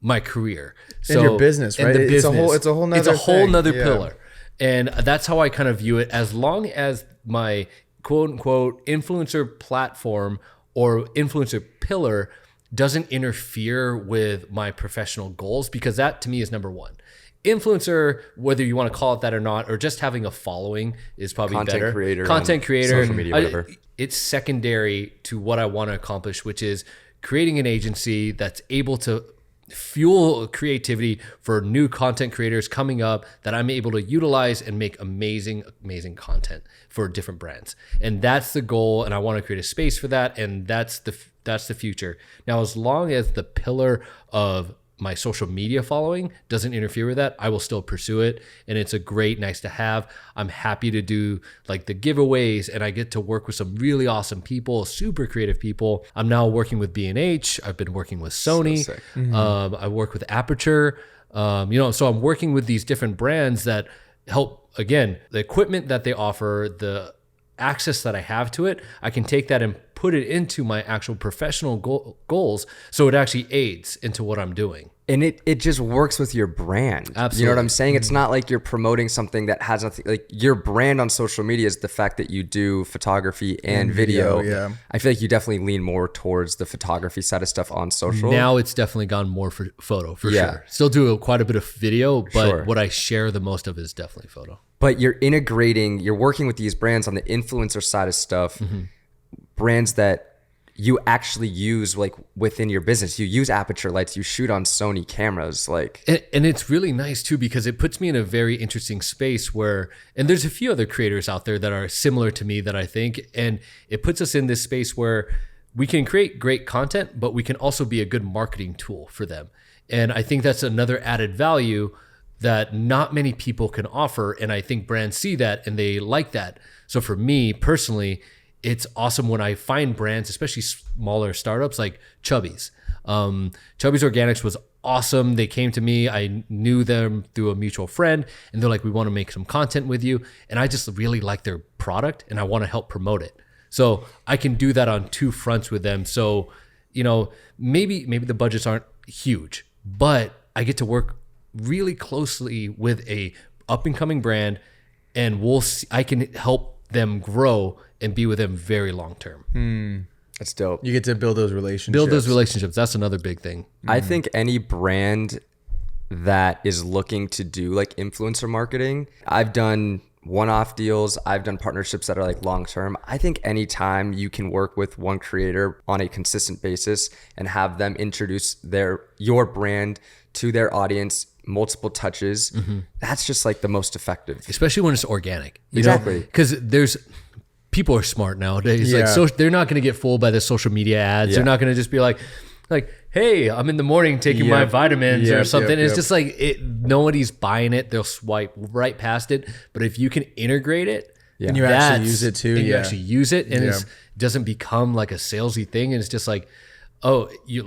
[SPEAKER 2] my career.
[SPEAKER 1] And your business, right? It's a whole nother
[SPEAKER 2] pillar. And that's how I kind of view it. As long as my quote unquote influencer platform or influencer pillar doesn't interfere with my professional goals, because that to me is number one. Influencer, whether you want to call it that or not, or just having a following is probably better. Content creator,
[SPEAKER 3] social media, whatever.
[SPEAKER 2] It's secondary to what I want to accomplish, which is creating an agency that's able to fuel creativity for new content creators coming up that I'm able to utilize and make amazing content for different brands. And that's the goal. And I want to create a space for that. And that's the future. Now, as long as the pillar of my social media following doesn't interfere with that, I will still pursue it. And it's a great, nice to have. I'm happy to do like the giveaways, and I get to work with some really awesome people, super creative people. I'm now working with B&H. I've been working with Sony. So I work with Aperture. So I'm working with these different brands that help, again, the equipment that they offer, the access that I have to it, I can take that and put it into my actual professional goals, so it actually aids into what I'm doing.
[SPEAKER 3] And it just works with your brand.
[SPEAKER 2] Absolutely.
[SPEAKER 3] You know what I'm saying? It's not like you're promoting something that has nothing, like your brand on social media is the fact that you do photography and video.
[SPEAKER 1] Yeah.
[SPEAKER 3] I feel like you definitely lean more towards the photography side of stuff on social.
[SPEAKER 2] Now it's definitely gone more for photo, for sure. Still do quite a bit of video, but what I share the most of is definitely photo.
[SPEAKER 3] But you're working with these brands on the influencer side of stuff, brands that you actually use like within your business. You use aperture lights, you shoot on Sony cameras, like.
[SPEAKER 2] And it's really nice too, because it puts me in a very interesting space where, and there's a few other creators out there that are similar to me that I think, and it puts us in this space where we can create great content, but we can also be a good marketing tool for them. And I think that's another added value that not many people can offer. And I think brands see that and they like that. So for me personally, it's awesome when I find brands, especially smaller startups like Chubby's. Chubby's Organics was awesome. They came to me. I knew them through a mutual friend, and they're like, we want to make some content with you. And I just really like their product and I want to help promote it. So I can do that on two fronts with them. So, maybe the budgets aren't huge, but I get to work really closely with a up and coming brand, and I can help them grow and be with them very long term.
[SPEAKER 3] That's dope.
[SPEAKER 1] You get to build those relationships.
[SPEAKER 2] That's another big thing.
[SPEAKER 3] I think any brand that is looking to do like influencer marketing, I've done one-off deals, I've done partnerships that are like long-term. I think anytime you can work with one creator on a consistent basis and have them introduce your brand to their audience, multiple touches, that's just like the most effective.
[SPEAKER 2] Especially when it's organic.
[SPEAKER 3] Exactly.
[SPEAKER 2] Because people are smart nowadays. Yeah. So they're not going to get fooled by the social media ads. Yeah. They're not going to just be like, hey, I'm in the morning taking my vitamins or something. It's just like nobody's buying it. They'll swipe right past it. But if you can integrate it,
[SPEAKER 1] and you actually use it too,
[SPEAKER 2] and you actually use it, and it doesn't become like a salesy thing, and it's just like, oh, you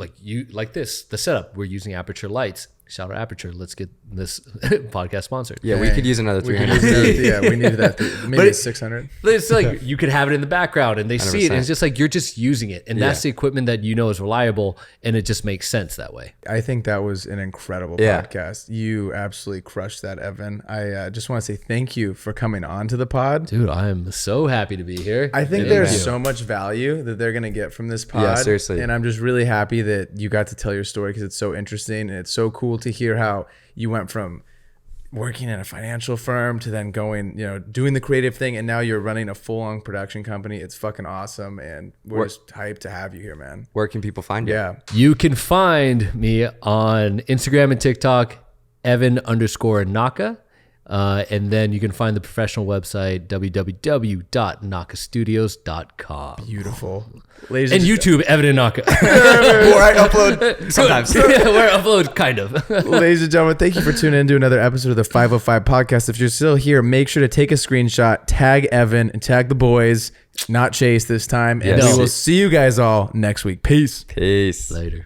[SPEAKER 2] like this, the setup. We're using Aperture lights. Shout out Aperture. Let's get this podcast sponsored.
[SPEAKER 3] Yeah, we could use another 300.
[SPEAKER 1] We needed that. Maybe 600.
[SPEAKER 2] It's like you could have it in the background and they 100%. See it. And it's just like you're just using it. And that's the equipment that is reliable, and it just makes sense that way.
[SPEAKER 1] I think that was an incredible podcast. You absolutely crushed that, Evan. I just want to say thank you for coming on to the pod.
[SPEAKER 2] Dude, I am so happy to be here.
[SPEAKER 1] I think there's so much value that they're going to get from this pod.
[SPEAKER 3] Yeah, seriously.
[SPEAKER 1] And I'm just really happy that you got to tell your story, because it's so interesting and it's so cool to hear how you went from working in a financial firm to then going, doing the creative thing, and now you're running a full-on production company. It's fucking awesome, and we're just hyped to have you here, man.
[SPEAKER 3] Where can people find you?
[SPEAKER 1] Yeah,
[SPEAKER 2] you can find me on Instagram and TikTok, Evan_Naka. And then you can find the professional website, www.nakastudios.com.
[SPEAKER 1] Beautiful.
[SPEAKER 2] Ladies and YouTube, Evan and Naka.
[SPEAKER 3] Where I upload sometimes.
[SPEAKER 2] Where I upload, kind of.
[SPEAKER 1] Ladies and gentlemen, thank you for tuning in to another episode of the 505 podcast. If you're still here, make sure to take a screenshot, tag Evan, and tag the boys, not Chase this time. And we will see you guys all next week. Peace.
[SPEAKER 3] Peace.
[SPEAKER 2] Later.